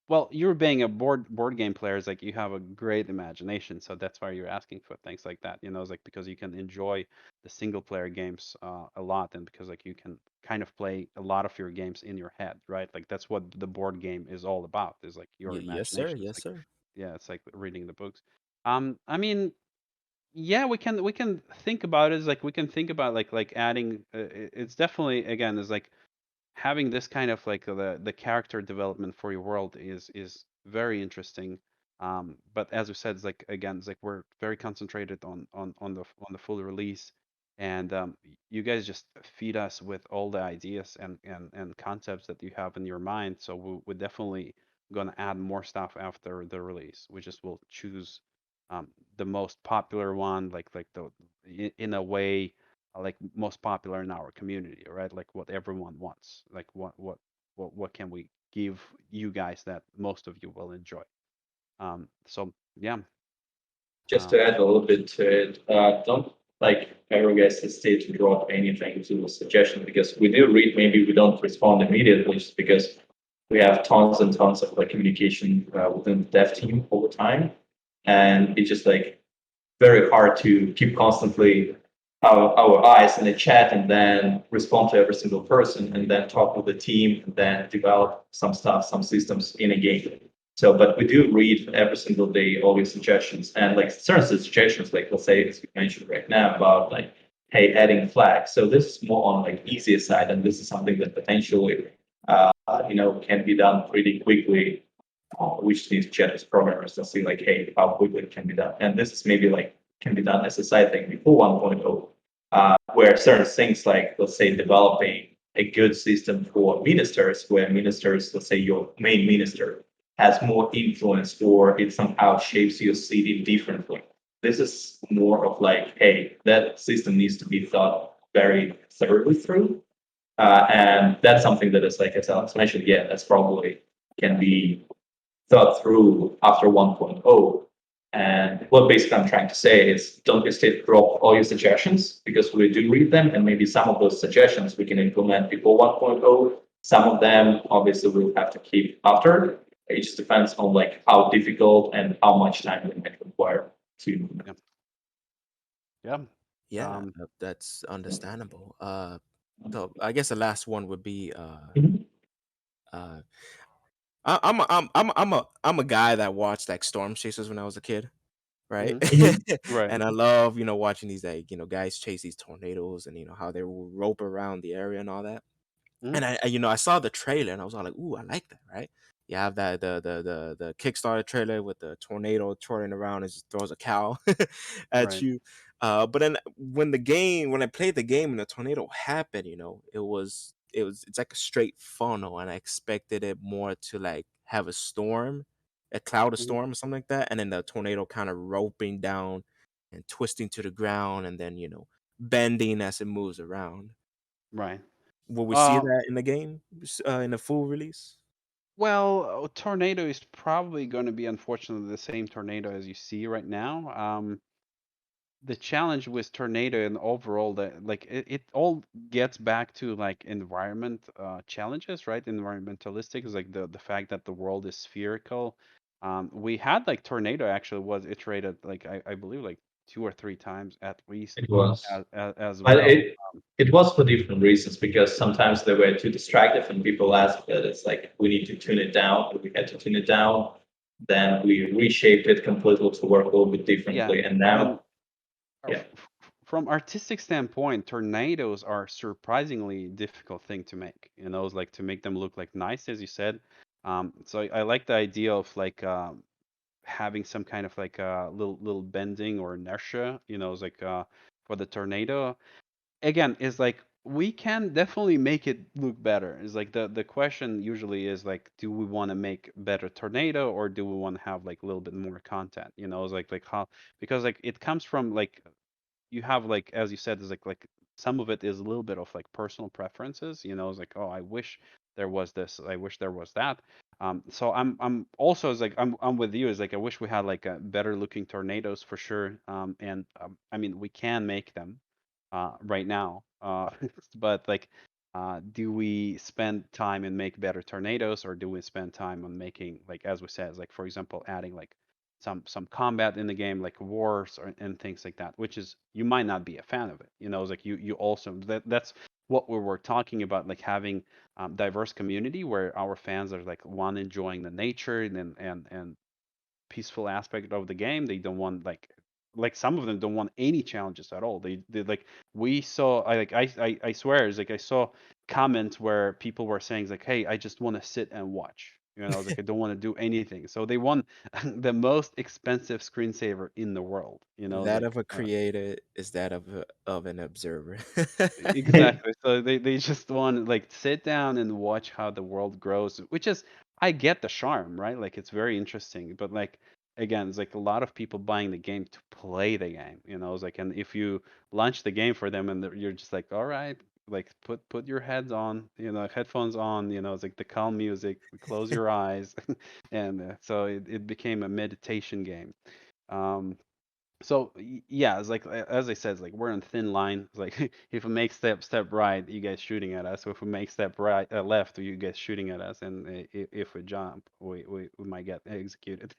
well, you're being a board game player, is like you have a great imagination, so that's why you're asking for things like that. You know, it's like because you can enjoy the single player games a lot, and because like you can kind of play a lot of your games in your head, right? Like that's what the board game is all about, is like your Yes, sir. imagination. It's Yes, like, sir. yeah, it's like reading the books. I mean, yeah, we can think about it. Is like we can think about like adding. It's definitely, again, is like having this kind of like the character development for your world is very interesting. But as we said, it's like, again, it's like we're very concentrated on the full release, and you guys just feed us with all the ideas and concepts that you have in your mind. So we're definitely gonna add more stuff after the release. We just will choose the most popular one, like the in a way, like most popular in our community, right? Like what everyone wants. Like what can we give you guys that most of you will enjoy? So yeah. Just to Um, add a little bit to it, don't like ever guys hesitate to drop anything to a suggestion, because we do read. Maybe we don't respond immediately just because we have tons and tons of like communication within the dev team all the time, and it's just like very hard to keep constantly our eyes in the chat and then respond to every single person and then talk with the team and then develop some stuff, some systems in a game. So, but we do read every single day all your suggestions, and like certain suggestions, like let's say as you mentioned right now about like, hey, adding flags. So this is more on like easier side, and this is something that potentially can be done pretty quickly, which needs to chat with programmers and see like, hey, how quickly it can be done. And this is maybe like can be done as a side thing before 1.0, where certain things like, let's say, developing a good system for ministers, where ministers, let's say your main minister, has more influence or it somehow shapes your city differently. This is more of like, hey, that system needs to be thought very thoroughly through. And that's something that is like, as Alex mentioned, yeah, that's probably can be thought through after 1.0. And what basically I'm trying to say is don't hesitate to drop all your suggestions, because we do read them, and maybe some of those suggestions we can implement before 1.0. Some of them obviously we'll have to keep after. It just depends on like how difficult and how much time we might require to implement. yeah. Yeah. Yeah, Um, that's understandable. So I guess the last one would be Mhm. uh I'm a guy that watched like Storm Chasers when I was a kid, right? mhm. Mhm. Right. And I love, watching these like, guys chase these tornadoes and how they will rope around the area and all that. Mhm. And I saw the trailer and I was all like, ooh, I like that, right? You have that the Kickstarter trailer with the tornado twirling around and just throws a cow at Right. you. But then when I played the game and the tornado happened, it's like a straight funnel, and I expected it more to like have a storm, a cloud of Mhm. storm or something like that, and then the tornado kind of roping down and twisting to the ground and then bending as it moves around. Right. Will we see Uh, that in the game, in the full release? well, tornado is probably going to be, unfortunately, the same tornado as you see right now. The challenge with tornado and overall, it all gets back to like environment challenges, right? Environmentalistic is like the fact that the world is spherical. We had like tornado actually was iterated like I believe like 2 or 3 times at least, It was. as But well. it was for different reasons, because sometimes they were too distractive and people asked that it's like we need to tune it down, and we had to tune it down. Then we reshaped it completely to work a little bit Yeah, differently. And and now, uh, yeah, from artistic standpoint, tornadoes are surprisingly difficult thing to make. You know, it's like to make them look like nice, as you said. So I like the idea of like having some kind of like little bending or inertia. You know, it's like for the tornado. Again, is like we can definitely make it look better. It's like the question usually is like, do we want to make better tornado or do we want to have like a little bit more content? You know, it's like how, because like it comes from like, you have like, as you said, is like some of it is a little bit of like personal preferences. You know, it's like, oh, I wish there was this, I wish there was that. So I'm also, is like, I'm with you. Is like, I wish we had like a better looking tornadoes for sure. And I mean, we can make them right now. But like, do we spend time and make better tornadoes, or do we spend time on making, like, as we said, like, for example, adding like some combat in the game, like wars and things like that, which is, you might not be a fan of it. You know, it's like you also, that's what we were talking about, like having diverse community where our fans are like one enjoying the nature and peaceful aspect of the game. They don't want like some of them don't want any challenges at all. They like, we saw, I swear, it's like I saw comments where people were saying like, hey, I just want to sit and watch. You know, it's like I don't want to do anything. So they want the most expensive screensaver in the world. You know, it's That like of a creator is that of an observer. exactly. So they just want to like sit down and watch how the world grows, which is, I get the charm, right? Like it's very interesting, but like again, it's like a lot of people buying the game to play the game, you know, it's like, and if you launch the game for them and you're just like, all right, like put your heads on, you know, headphones on, you know, it's like the calm music, close your eyes, and so it became a meditation game. Um, so yeah, it's like as I said, it's like we're on thin line. It's like if we make step right, you guys shooting at us. If we make step right left, you guys shooting at us. And if we jump, we might get executed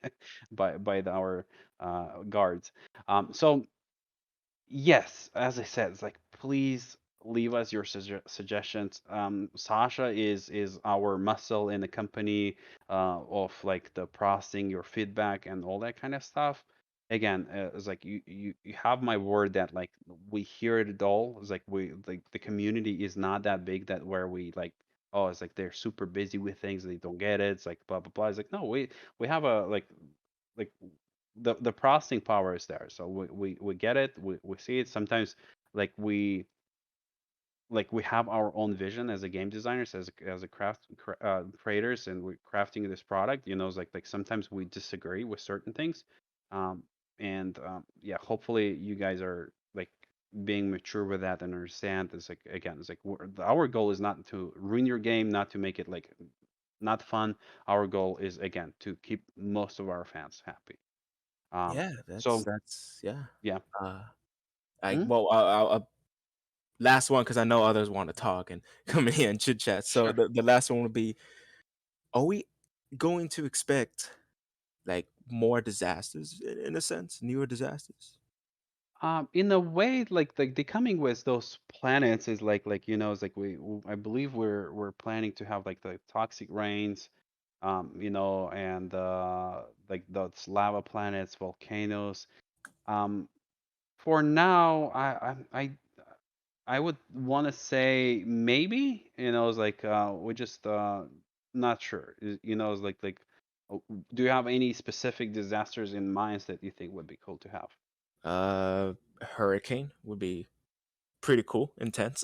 by our guards. So yes, as I said, it's like please leave us your suggestions. Sasha is our muscle in the company of like the processing your feedback and all that kind of stuff. Again, it's like you have my word that like we hear it all. It's like we like the community is not that big that where we like, oh, it's like they're super busy with things, they don't get it. It's like blah blah blah. It's like no, we have a like the processing power is there, so we get it, we see it sometimes. Like we have our own vision as a game designers, as a creators, and we're crafting this product, you know. It's like sometimes we disagree with certain things. um and yeah, hopefully you guys are like being mature with that and understand. It's like, again, it's like our goal is not to ruin your game, not to make it like not fun. Our goal is, again, to keep most of our fans happy. Yeah, So that's yeah. yeah. Uh, I Mhm. well, last one because I know others want to talk and come in here and chit chat. So Sure. the last one would be: are we going to expect like more disasters in a sense, newer disasters? In a way, like the coming with those planets is like, you know, it's like I believe we're planning to have like the toxic rains, you know, and like those lava planets, volcanoes. Um, for now, I would want to say maybe, you know, it's like we're just not sure. You know, it's do you have any specific disasters in mind that you think would be cool to have? Hurricane would be pretty cool, intense.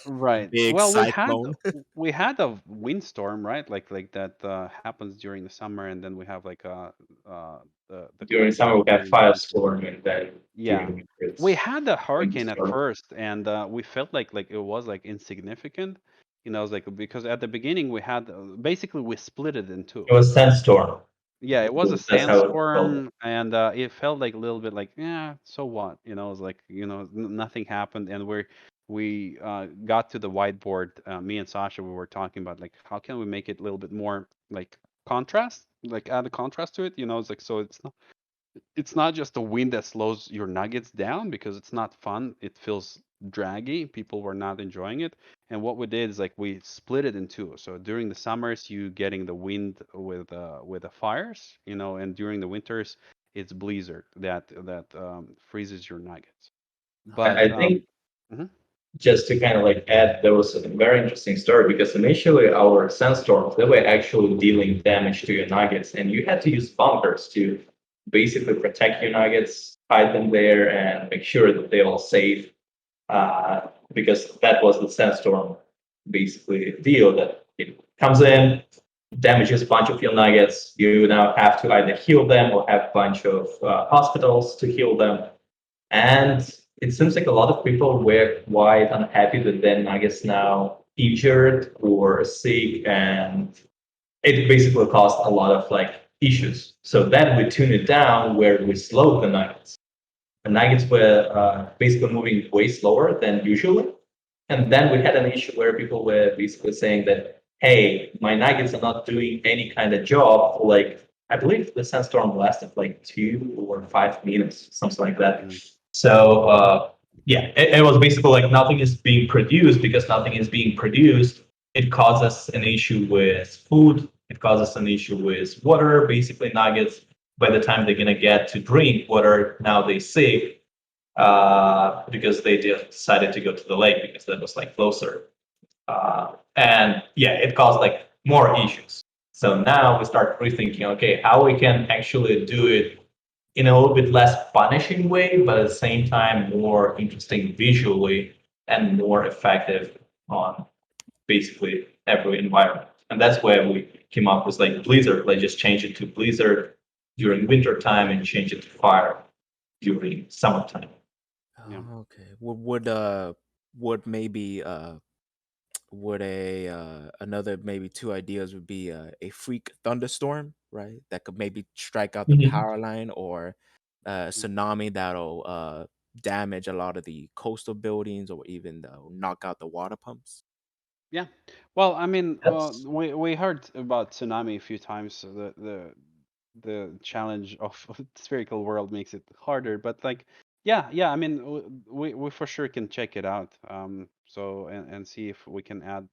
Right. Big Well, cyclone. we had a windstorm, right? Like that happens during the summer, and then we have like the During cold summer, snap we had during the winter. firestorm, and then Yeah. during winter, We it's had the hurricane at windstorm. first, and we felt like it was like insignificant. You know, it's like because at the beginning we had basically we split it in two. It was sandstorm. Yeah, it was a That's how it's called. sandstorm, and it felt like a little bit like, yeah, so what? You know, it's like, you know, nothing happened, and we got to the whiteboard. Me and Sasha, we were talking about like how can we make it a little bit more like contrast, like add a contrast to it. You know, it's like so it's not just a wind that slows your nuggets down because it's not fun. It feels draggy. People were not enjoying it. And what we did is like we split it in two. So during the summers, you getting the wind with the fires, you know, and during the winters, it's blizzard that freezes your nuggets. But I think mhm, just to kind of like add, there was a very interesting story because initially our sandstorms, they were actually dealing damage to your nuggets, and you had to use bunkers to basically protect your nuggets, hide them there, and make sure that they're all safe. Uh, because that was the sandstorm basically deal that it comes in, damages a bunch of your nuggets. You now have to either heal them or have a bunch of hospitals to heal them. And it seems like a lot of people were quite unhappy with their nuggets now injured or sick, and it basically caused a lot of like issues. So then we tuned it down where we slowed the nuggets. The nuggets were basically moving way slower than usually. And then we had an issue where people were basically saying that, hey, my nuggets are not doing any kind of job for like, I believe the sandstorm lasted like 2 or 5 minutes, something like that. Mm. So yeah, it was basically like nothing is being produced. Because nothing is being produced, it causes an issue with food. It causes an issue with water, basically nuggets. By the time they're gonna get to drink water, now they sick because they decided to go to the lake because that was like closer. And yeah, it caused like more issues. So now we start rethinking, okay, how we can actually do it in a little bit less punishing way, but at the same time more interesting visually and more effective on basically every environment. And that's where we came up with like Blizzard. Let's just change it to Blizzard during winter time and change it to fire during summertime. Yeah. Oh, okay. Would maybe would a another maybe two ideas would be a freak thunderstorm, right? That could maybe strike out the Mhm. power line, or Mm. tsunami that'll damage a lot of the coastal buildings, or even knock out the water pumps. Yeah. Well, I mean, That's we heard about tsunami a few times. So the challenge of spherical world makes it harder, but like, yeah. I mean, we for sure can check it out. So and see if we can add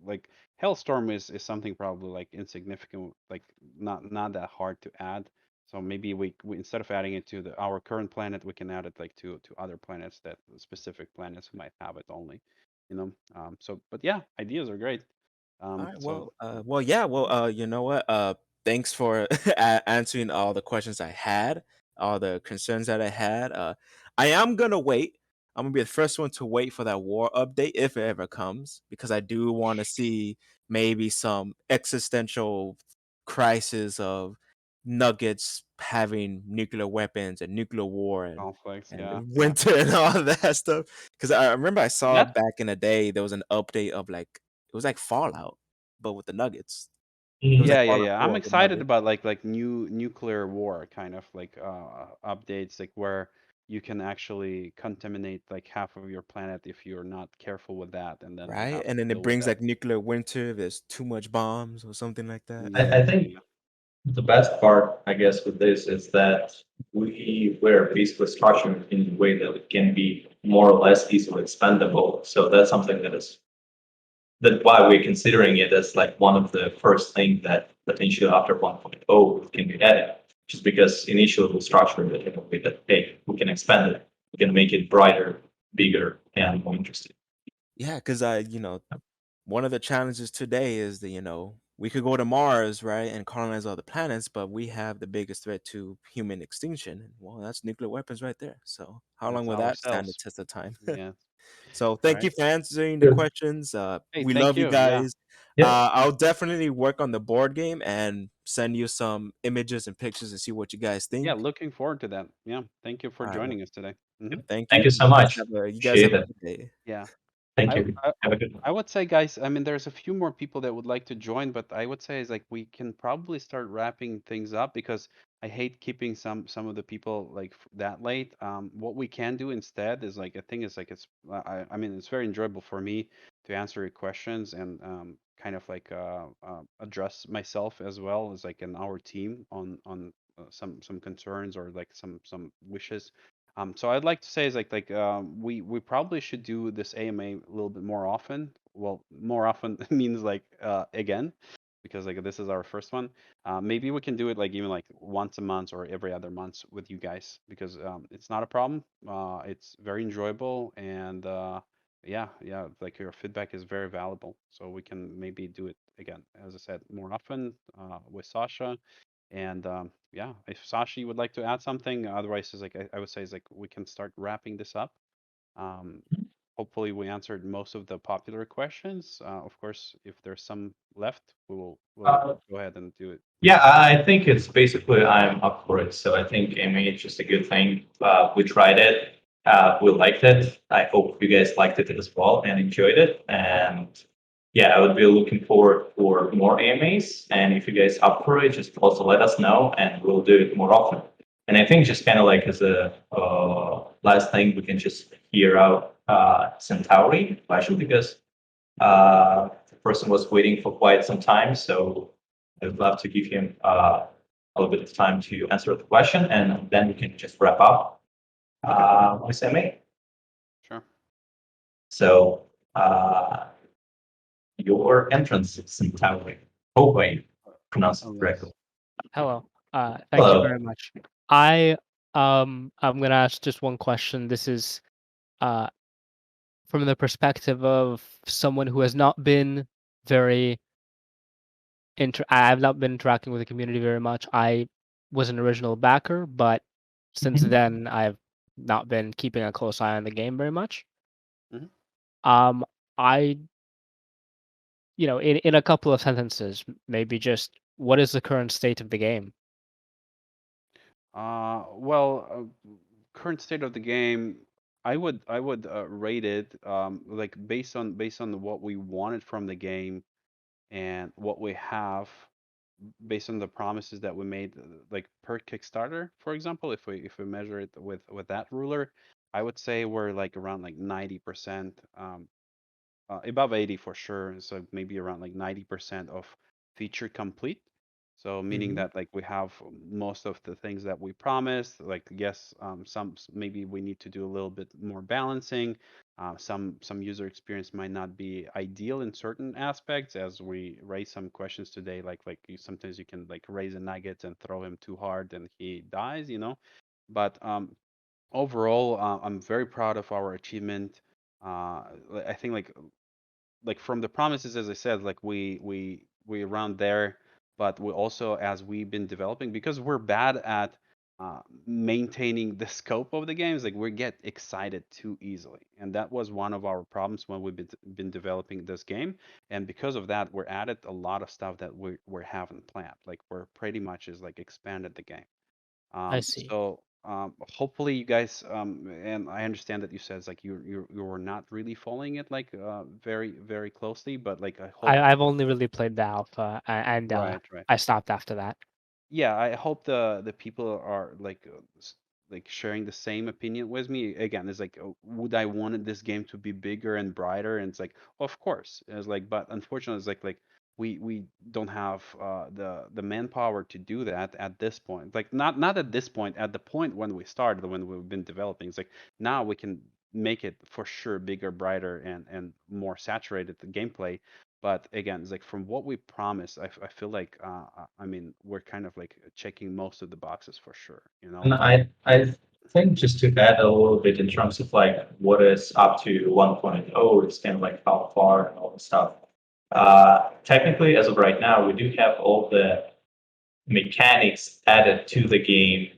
like Hellstorm is something probably like insignificant, like not that hard to add. So maybe we instead of adding it to our current planet, we can add it like to other planets, that specific planets who might have it only. So but yeah, ideas are great. All right. So Well, yeah. Well, you know what? Thanks for answering all the questions I had, all the concerns that I had. I am gonna wait. I'm gonna be the first one to wait for that war update if it ever comes, because I do want to see maybe some existential crisis of nuggets having nuclear weapons and nuclear war conflicts, and yeah, yeah. winter and all that stuff. Because I remember I saw That back in the day there was an update of like it was like Fallout, but with the Nuggets. It was Mhm. like yeah. Fallout Yeah. 4 I'm with excited Nuggets. about like new nuclear war kind of like updates, like where you can actually contaminate like half of your planet if you're not careful with that, and then you Right? have And to then it deal with brings that. like nuclear winter if there's too much bombs or something like that. Yeah, I think yeah. the best part, I guess, with this is that we were basically structured in a way that it can be more or less easily expandable. So that's something that's why we're considering it as like one of the first things that potentially after 1.0 can be added. Just because initially we structured it in a way that, hey, we can expand it, we can make it brighter, bigger, and more interesting. Yeah, because one of the challenges today is that, we could go to Mars, right, and colonize other planets, but we have the biggest threat to human extinction. And well, that's nuclear weapons right there. So how long That's will that stand the ourselves. test of time? Yeah. So All thank you right. for answering the Good. questions. Hey, We thank love you you. Yeah. guys. Yeah. I'll definitely work on the board game and send you some images and pictures and see what you guys Yeah, think. looking forward to that. Yeah. Thank you for All right. Well, joining us today. thank Thank you. you so much. You guys have Appreciate a it. good day. Yeah. Thank I, you. I Have a good one. I would say, guys, I mean, there's a few more people that would like to join, but I would say is like we can probably start wrapping things up, because I hate keeping some of the people like that late. What we can do instead is like, I think it's like I mean, it's very enjoyable for me to answer your questions and kind of like address myself as well as like in our team on some concerns or like some wishes. So I'd like to say is we probably should do this AMA a little bit more often. Well, more often means like again, because like this is our first one. Maybe we can do it like even like once a month or every other month with you guys, because it's not a problem. It's very enjoyable, and yeah, like your feedback is very valuable. So we can maybe do it again, as I said, more often with Sasha. And yeah, if Sashi would like to add something, otherwise, is like I would say is like we can start wrapping this up. Um, hopefully we answered most of the popular questions. Of course, if there's some left, we'll go ahead and do it. Yeah, I think it's basically I'm up for it. So I think AMA is just a good thing. We tried it. We liked it. I hope you guys liked it as well and enjoyed it. And yeah, I would be looking forward for more AMAs. And if you guys up for it, just also let us know, and we'll do it more often. And I think just kind of like as a last thing, we can just hear out Centauri, especially because the person was waiting for quite some time. So I'd love to give him a little bit of time to answer the question, and then we can just wrap up with MA. Sure. So your entrance is in Tauri. Hope I pronounced it correctly. Hello. Thank you Hello. very much. I'm gonna ask just one question. This is from the perspective of someone who has not been very I've not been interacting with the community very much. I was an original backer, but since then I've not been keeping a close eye on the game very much. Mhm. I in a couple of sentences, maybe just what is the current state of the game? Well, current state of the game, I would rate it like based on what we wanted from the game and what we have, based on the promises that we made, like per Kickstarter, for example. If we measure it with that ruler, I would say we're like around like 90%, above 80 for sure. So maybe around like 90% of feature complete. So meaning that like we have most of the things that we promised. Like yes, maybe we need to do a little bit more balancing. Some user experience might not be ideal in certain aspects, as we raised some questions today. Like sometimes you can like raise a nugget and throw him too hard and he dies, you know. But overall, I'm very proud of our achievement. I think like from the promises, as I said, like we around there, but we also, as we've been developing, because we're bad at maintaining the scope of the games, like we get excited too easily, and that was one of our problems when we've been developing this game. And because of that, we're added a lot of stuff that we haven't planned. Like we're pretty much is like expanded the game. I see. So hopefully you guys, and I understand that you said it's like you were not really following it like very closely, but like I hope. I've only really played the alpha, and Right. I stopped after that. Yeah, I hope the people are like like sharing the same opinion with me. Again, it's like, would I wanted this game to be bigger and brighter? And it's like, of course. It's like, but unfortunately, it's like we don't have the manpower to do that at this point. Like not at this point, at the point when we started, when we've been developing. It's like now we can make it for sure bigger, brighter, and more saturated the gameplay. But again, it's like from what we promised, I feel like I mean we're kind of like checking most of the boxes for sure, you know. And I think just to add a little bit in terms of like what is up to 1.0, it's kind of like how far and all the stuff. Technically, as of right now, we do have all the mechanics added to the game.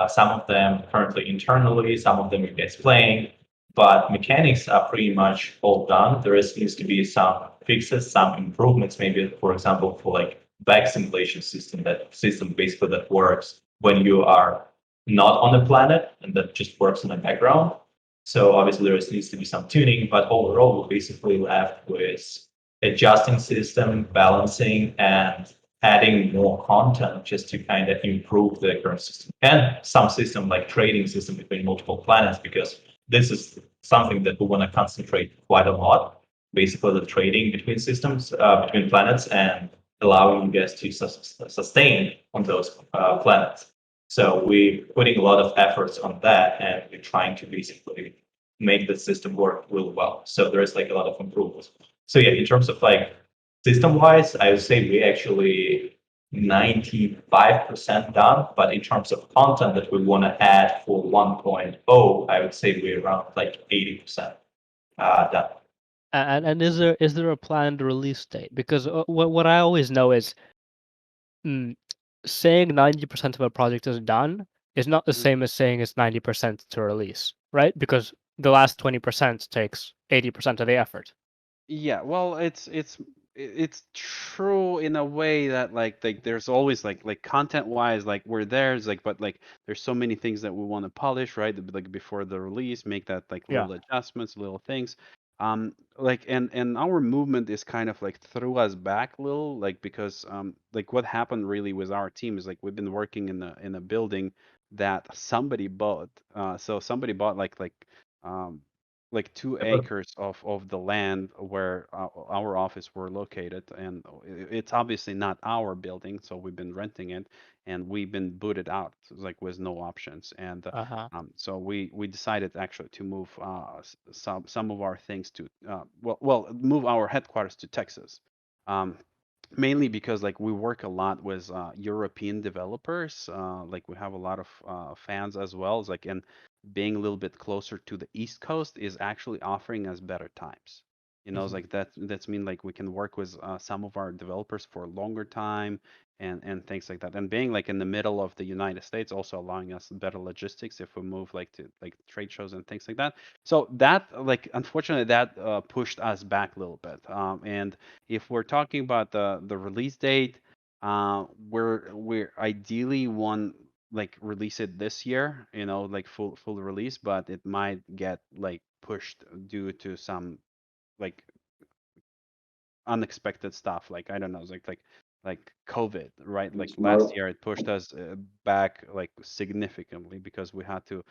Some of them currently internally, some of them you guys playing, but mechanics are pretty much all done. There needs to be some fixes, some improvements, maybe for example for like back simulation system, that system basically that works when you are not on the planet and that just works in the background. So obviously there needs to be some tuning, but overall we're basically left with adjusting system, balancing, and adding more content just to kind of improve the current system and some system like trading system between multiple planets, because this is something that we want to concentrate quite a lot. Basically, the trading between systems, between planets, and allowing you guys to sustain on those planets. So we're putting a lot of efforts on that, and we're trying to basically make the system work really well. So there is like a lot of improvements. So yeah, in terms of like system-wise, I would say we actually 95% done, but in terms of content that we want to add for 1.0, I would say we're around like 80% done. And is there a planned release date? Because what I always know is saying 90% of a project is done is not the Mhm. same as saying it's 90% to release, right? Because the last 20% takes 80% of the effort. Yeah, well, it's true in a way that like there's always like content wise like we're there, it's like, but like there's so many things that we want to polish, right? Like before the release, make that like Yeah. little adjustments, little things. Like and our movement is kind of like threw us back a little, like because like what happened really with our team is like we've been working in a building that somebody bought. So somebody bought um like 2 acres of the land where our office were located, and it's obviously not our building, so we've been renting it, and we've been booted out, so it's like with no options. And Uh-huh. so we decided actually to move some of our things to move our headquarters to Texas. Um, Mainly because like we work a lot with European developers. Like we have a lot of fans as well. It's like, and being a little bit closer to the East Coast is actually offering us better times. You know, it's like that's mean like we can work with some of our developers for a longer time and things like that. And being like in the middle of the United States also allowing us better logistics if we move like to like trade shows and things like that. So that like unfortunately that pushed us back a little bit. And if we're talking about the release date, we're ideally want like release it this year, you know, like full release, but it might get like pushed due to some like unexpected stuff. Like I don't know, like COVID, right? Like last year it pushed us back like significantly because we had to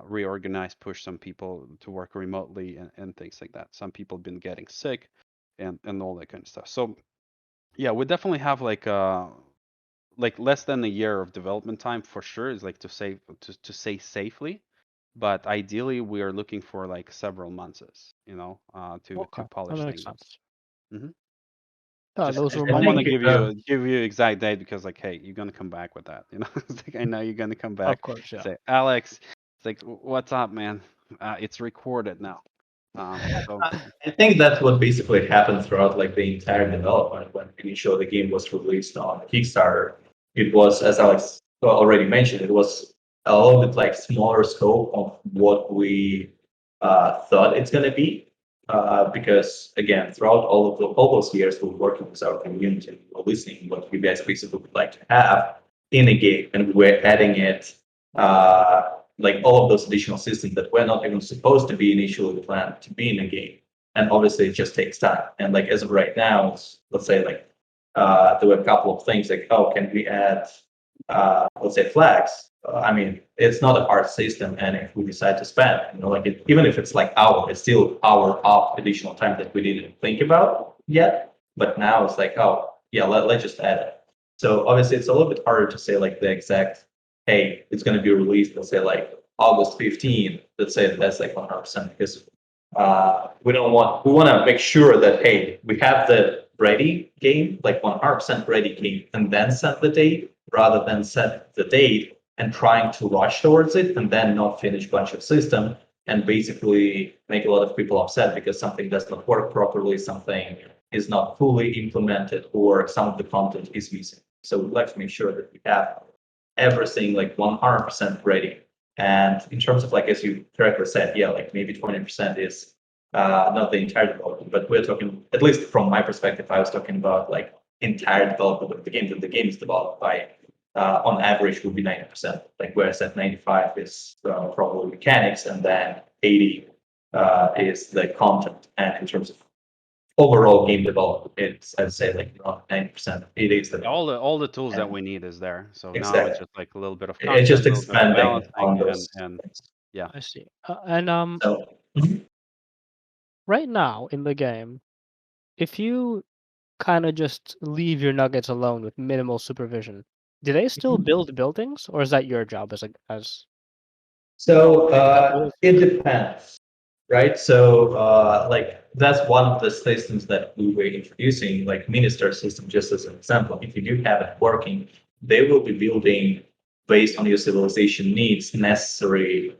reorganize, push some people to work remotely and things like that. Some people been getting sick and all that kind of stuff. So yeah, we definitely have like less than a year of development time for sure, is like to say safely, but ideally we are looking for like several months, you know, to Okay, that polish makes things up. sense. Hmm. Yeah, Just those were don't my want to think give you exact date because like, hey, you're gonna come back with that, you know. It's like I know you're gonna come Of back, course, yeah. say, Alex, it's like, what's up, man? It's recorded now. So I think that's what basically happened throughout like the entire development. When initially the game was released on Kickstarter, it was, as Alex already mentioned, it was a little bit like smaller scope of what we thought it's going to be. Because again, throughout all those years, we're working with our community, we're listening what you guys basically would like to have in a game, and we're adding it. Like all of those additional systems that were not even supposed to be initially planned to be in a game. And obviously, it just takes time. And like as of right now, let's say like there were a couple of things like, oh, can we add, let's say flags? I mean, it's not a hard system, and if we decide to spend, you know, like even if it's like hour, it's still hour of additional time that we didn't think about yet. But now it's like, oh, yeah, let's just add it. So obviously, it's a little bit harder to say like the exact, hey, it's going to be released, let's say like August 15th. Let's say that's like 100% because we want to make sure that, hey, we have the ready game, like 100% ready game, and then set the date rather than set the date and trying to rush towards it and then not finish a bunch of system and basically make a lot of people upset because something does not work properly, something is not fully implemented, or some of the content is missing. So we'd like to make sure that we have everything like 100% ready. And in terms of like, as you correctly said, yeah, like maybe 20% is not the entire development, but we're talking, at least from my perspective, I was talking about like entire development of the game that the game is developed by, on average would be 90%. Like where I said 95 is probably mechanics, and then 80 is the content. And in terms of overall game development, it's, I'd say like around 90%. It is the all the tools that and we need is there. So now it's exactly. just like a little bit of It's content, just a little bit of expanding on balancing, those and things. yeah. I see. And So right now in the game, if you kind of just leave your nuggets alone with minimal supervision, do they still build buildings, or is that your job as So example? it depends, right? So like that's one of the systems that we were introducing, like minister system, just as an example. If you do have it working, they will be building based on your civilization needs necessary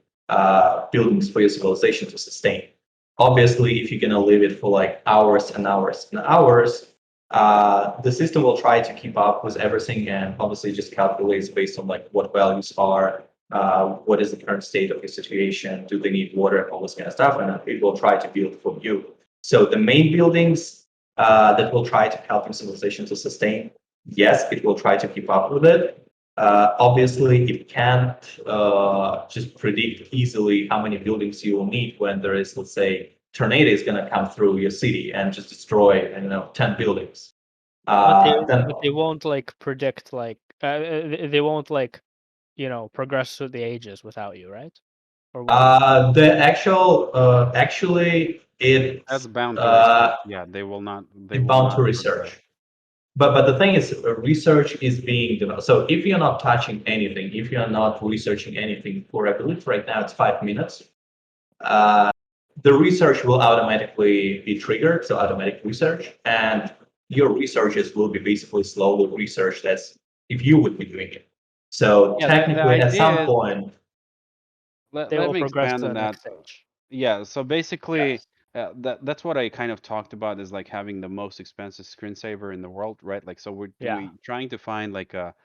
buildings for your civilization to sustain. Obviously, if you're gonna leave it for like hours and hours and hours, the system will try to keep up with everything and obviously just calculates based on like what values are what is the current state of your situation, do they need water, all this kind of stuff, and it will try to build for you. So the main buildings that will try to help your civilization to sustain, yes, it will try to keep up with it. Obviously, it can't just predict easily how many buildings you will need when there is, let's say, tornado is going to come through your city and just destroy, 10 buildings. But they won't like predict like they won't like progress through the ages without you, right? Or will they? The actually That's it's bound to research. Yeah, they will not. They will bound to not research. progress. But the thing is, research is being developed. So if you're not touching anything, if you're not researching anything for, I believe right now it's 5 minutes, the research will automatically be triggered. So automatic research, and your researches will be basically slowly researched as if you would be doing it. So Yeah, the technically, at idea some is point, They let will me progress expand to on the that. next stage. Yeah, so basically, yes. that's what I kind of talked about is like having the most expensive screensaver in the world, right? Like, so Yeah. we trying to find like a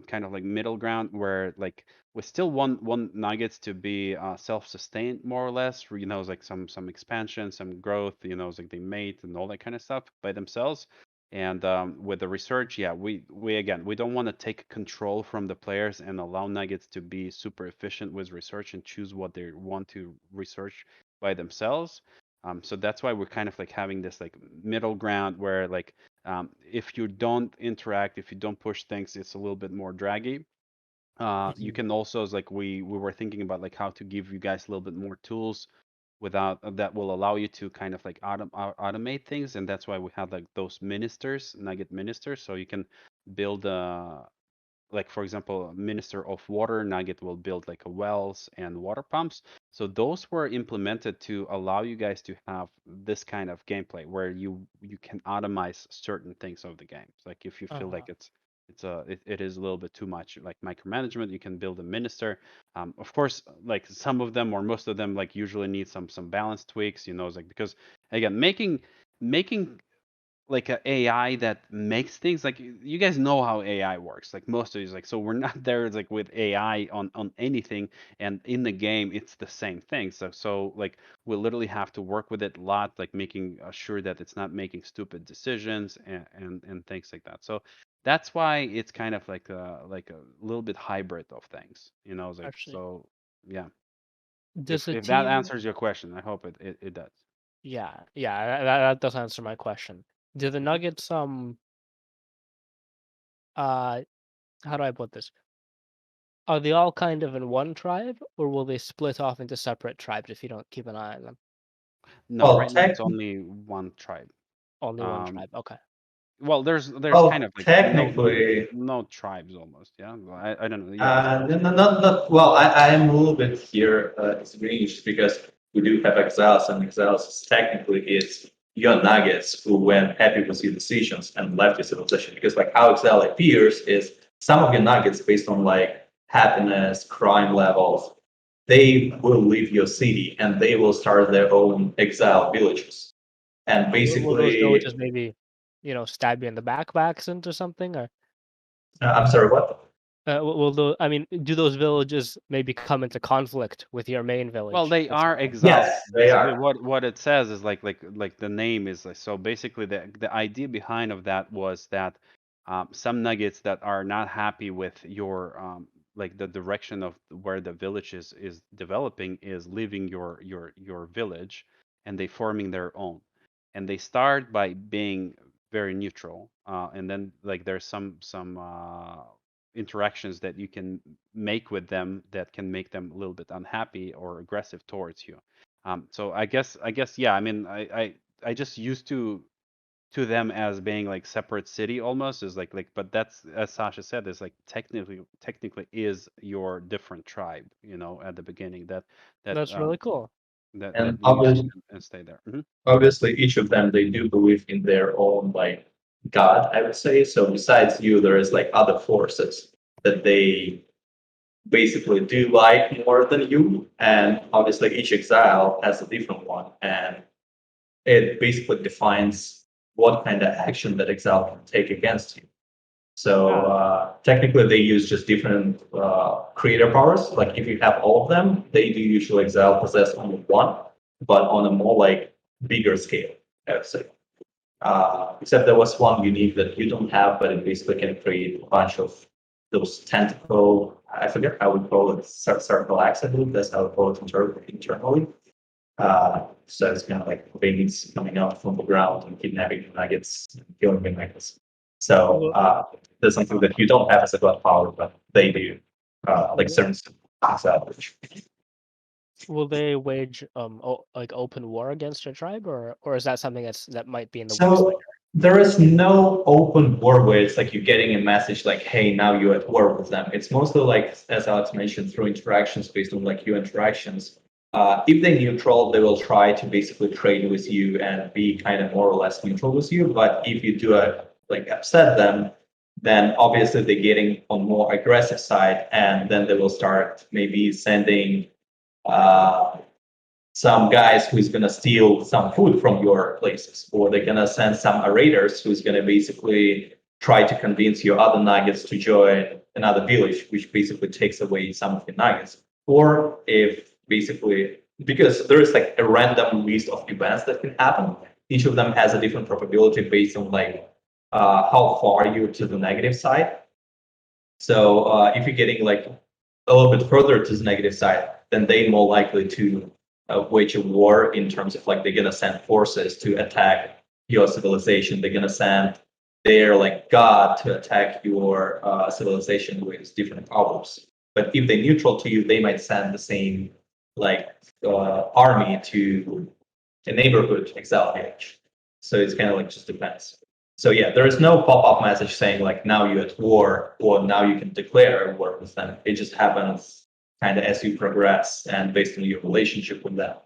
kind of like middle ground where like we still want nuggets to be self-sustained more or less, it's like some expansion, some growth, it's like they mate and all that kind of stuff by themselves. And with the research, yeah, we again, we don't want to take control from the players and allow Nuggets to be super efficient with research and choose what they want to research by themselves. So that's why we're kind of like having this like middle ground where like if you don't interact, if you don't push things, it's a little bit more draggy. You can also, as like we were thinking about like how to give you guys a little bit more tools without that will allow you to kind of like automate things, and that's why we have like those ministers, nugget ministers, so you can build like for example a minister of water nugget will build like a wells and water pumps. So those were implemented to allow you guys to have this kind of gameplay where you can automate certain things of the game. Like if you feel like it is a little bit too much like micromanagement, you can build a minister. Of course, like some of them or most of them like usually need some balance tweaks, it's like because again making like a AI that makes things like you guys know how AI works. Like most of these, like so we're not there like with AI on anything, and in the game it's the same thing. So like we literally have to work with it a lot, like making sure that it's not making stupid decisions and things like that. So that's why it's kind of like a little bit hybrid of things, it's like Actually, so yeah. does the If that team? answers your question, I hope it does. Yeah, that does answer my question. Do the Nuggets uh how do I put this? Are they all kind of in one tribe, or will they split off into separate tribes if you don't keep an eye on them? No, Well, right now it's only one tribe. Only one Um, tribe. Okay. Well, there's kind of like technically, no tribes almost. Yeah, well, I don't know. Yeah, so no, no, not well. I am a little bit here disagreeing just because we do have exiles, and exiles technically is your nuggets who went happy with your decisions and left your civilization. Because like how exile appears is some of your nuggets based on like happiness, crime levels, they will leave your city and they will start their own exile villages. And Will those basically, villages maybe, stab you in the back by accident or something? Or I'm sorry, what? will those? I mean, do those villages maybe come into conflict with your main well, village? they are exiled. Yes, they Basically, are. what it says is like the name is like, so basically the idea behind of that was that some nuggets that are not happy with your like the direction of where the village is developing is leaving your village, and they forming their own, and they start by being very neutral, and then like there's some interactions that you can make with them that can make them a little bit unhappy or aggressive towards you. So I guess yeah. I mean, I just used to them as being like separate city almost is like but that's as Sasha said is like technically is your different tribe, at the beginning that That's really cool. And that leaves obviously, and stay there. obviously each of them they do believe in their own like god, I would say. So besides you there is like other forces that they basically do like more than you, and obviously each exile has a different one, and it basically defines what kind of action that exile can take against you. So technically, they use just different creator powers. Like if you have all of them, they do usually exile possess only one, but on a more like bigger scale, I would say. Except there was one unique that you don't have, but it basically can create a bunch of those tentacle. I forget how we call it, circle axe. I believe that's how we call it internally. So it's kind of like veins coming out from the ground and kidnapping nuggets, and killing the nuggets. So there's something that you don't have as a god power, but they do. Like certain salvage. Will they wage like open war against your tribe, or is that something that might be in the works So later? there is no open war where it's like you're getting a message like, hey, now you're at war with them. It's mostly like, as Alex mentioned, through interactions based on like your interactions. If they're neutral, they will try to basically trade with you and be kind of more or less neutral with you. But if you do like upset them, then obviously they're getting on more aggressive side, and then they will start maybe sending some guys who's gonna steal some food from your places, or they're gonna send some raiders who's gonna basically try to convince your other nuggets to join another village, which basically takes away some of the nuggets. Or if basically, because there is like a random list of events that can happen, each of them has a different probability based on like how far you're to the negative side. So if you're getting like a little bit further to the negative side, then they're more likely to wage a war in terms of like they're gonna send forces to attack your civilization. They're gonna send their like god to attack your civilization with different powers. But if they're neutral to you, they might send the same like army to a neighborhood exile village. So it's kind of like just depends. So yeah, there is no pop-up message saying like now you're at war or now you can declare war with them. It just happens kind of as you progress and based on your relationship with them.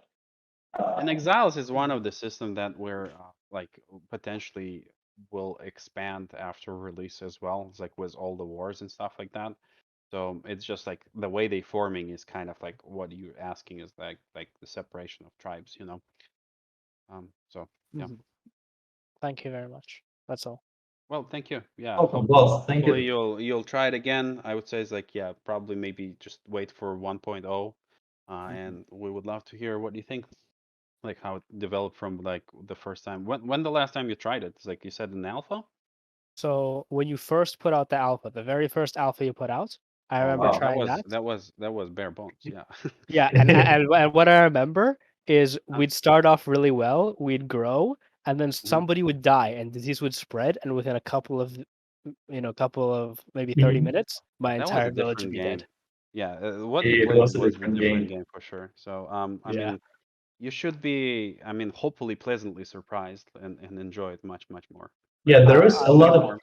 And Exiles is one of the systems that we're like potentially will expand after release as well. It's like with all the wars and stuff like that. So it's just like the way they forming is kind of like what you're asking is like the separation of tribes, you know. So yeah. Thank you very much. That's all. Well, thank you. Yeah. Oh, well, thank Hopefully you. you'll try it again. I would say it's like yeah, probably maybe just wait for 1.0. And we would love to hear what you think, like how it developed from like the first time. When the last time you tried it? It's like you said in alpha? So when you first put out the alpha, the very first alpha you put out, I Oh remember man, trying that. that was bare bones. Yeah. Yeah, and what I remember is we'd start off really well, we'd grow, and then somebody would die, and disease would spread, and within a couple of maybe 30 Mhm. minutes, my That was entire a village would different be game. dead. Yeah, what you It played was a was a different different game. game for sure. So I Yeah. mean, you should be, I mean, hopefully pleasantly surprised and enjoy it much more. Yeah, there is I'll a let lot you of know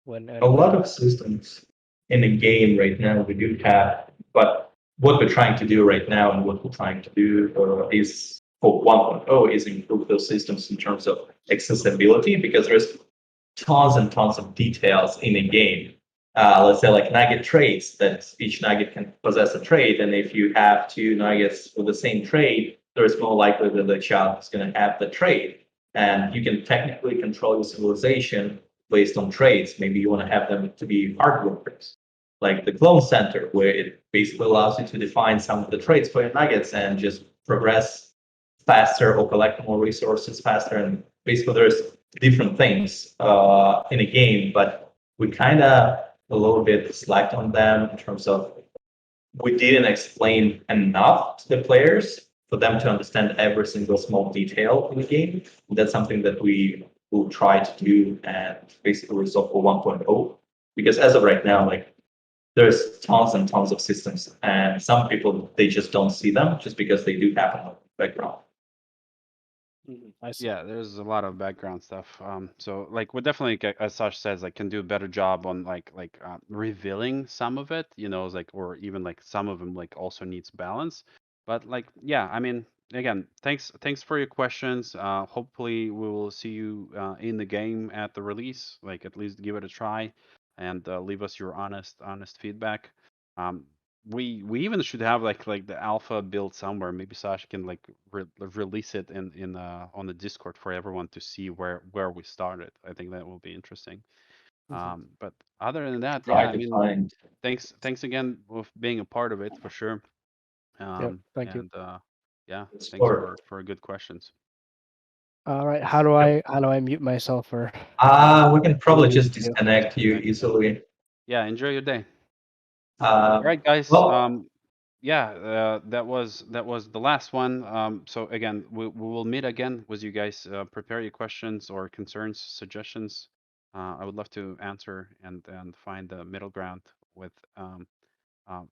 when a when lot of systems in the game right now we do have, but what we're trying to do right now and what we're trying to do is for 1.0 is improve those systems in terms of accessibility because there's tons and tons of details in a game. Let's say like nugget traits that each nugget can possess a trait, and if you have two nuggets with the same trait, there's more likely that the child is going to have the trait, and you can technically control your civilization based on traits. Maybe you want to have them to be hard workers, like the clone center, where it basically allows you to define some of the traits for your nuggets and just progress faster or collect more resources faster. And basically, there's different things in a game, but we kind of a little bit slacked on them in terms of we didn't explain enough to the players for them to understand every single small detail in the game. That's something that we will try to do and basically resolve for 1.0. Because as of right now, like there's tons and tons of systems, and some people they just don't see them just because they do happen in the background. I see. Yeah, there's a lot of background stuff. So like we definitely, as Sash says, like can do a better job on revealing some of it, you know, like or even like some of them like also needs balance. But like yeah, I mean, again, thanks for your questions. Hopefully we will see you in the game at the release. Like at least give it a try, and leave us your honest feedback. Um, we even should have like the alpha build somewhere. Maybe Sasha can like release it in on the Discord for everyone to see where we started. I think that will be interesting. But other than that, Try yeah, I to mean, find. thanks again for being a part of it for sure. Thank you. And yeah, It's thanks for- for good questions. All right. How do I mute myself or? We can probably Leave just you. disconnect you easily. Yeah, enjoy your day. All right, guys. Well, Yeah, that was the last one. So again, we will meet again with you guys. Prepare your questions or concerns, suggestions. I would love to answer and find the middle ground with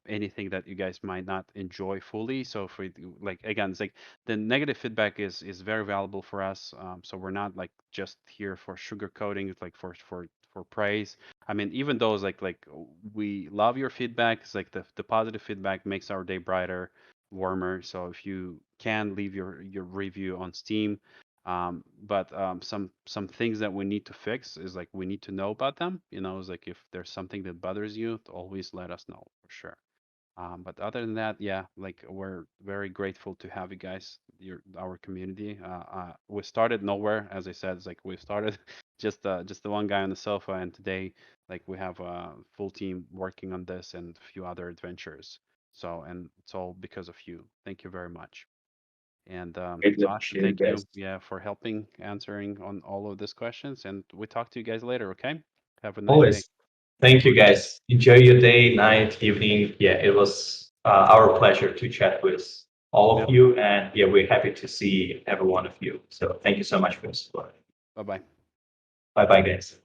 anything that you guys might not enjoy fully. So if we like again, it's like the negative feedback is very valuable for us. So we're not like just here for sugarcoating, it's like for praise. I mean, even though it's like we love your feedback, it's like the positive feedback makes our day brighter, warmer. So if you can leave your review on Steam. But some things that we need to fix is like we need to know about them. You know, it's like if there's something that bothers you, always let us know for sure. But other than that, yeah, like we're very grateful to have you guys, our community. We started nowhere, as I said. It's like we started just the one guy on the sofa, and today, like we have a full team working on this and a few other adventures. So, and it's all because of you. Thank you very much. And greatly Sasha, appreciate thank it, you, guys. yeah, for helping answering on all of these questions. And we talk to you guys later, okay? Have a nice day. Always. Thank you, guys. Enjoy your day, night, evening. Yeah, it was our pleasure to chat with all of Yep. you, and yeah, we're happy to see every one of you. So thank you so much for your support. Bye bye. Bye, bye, guys.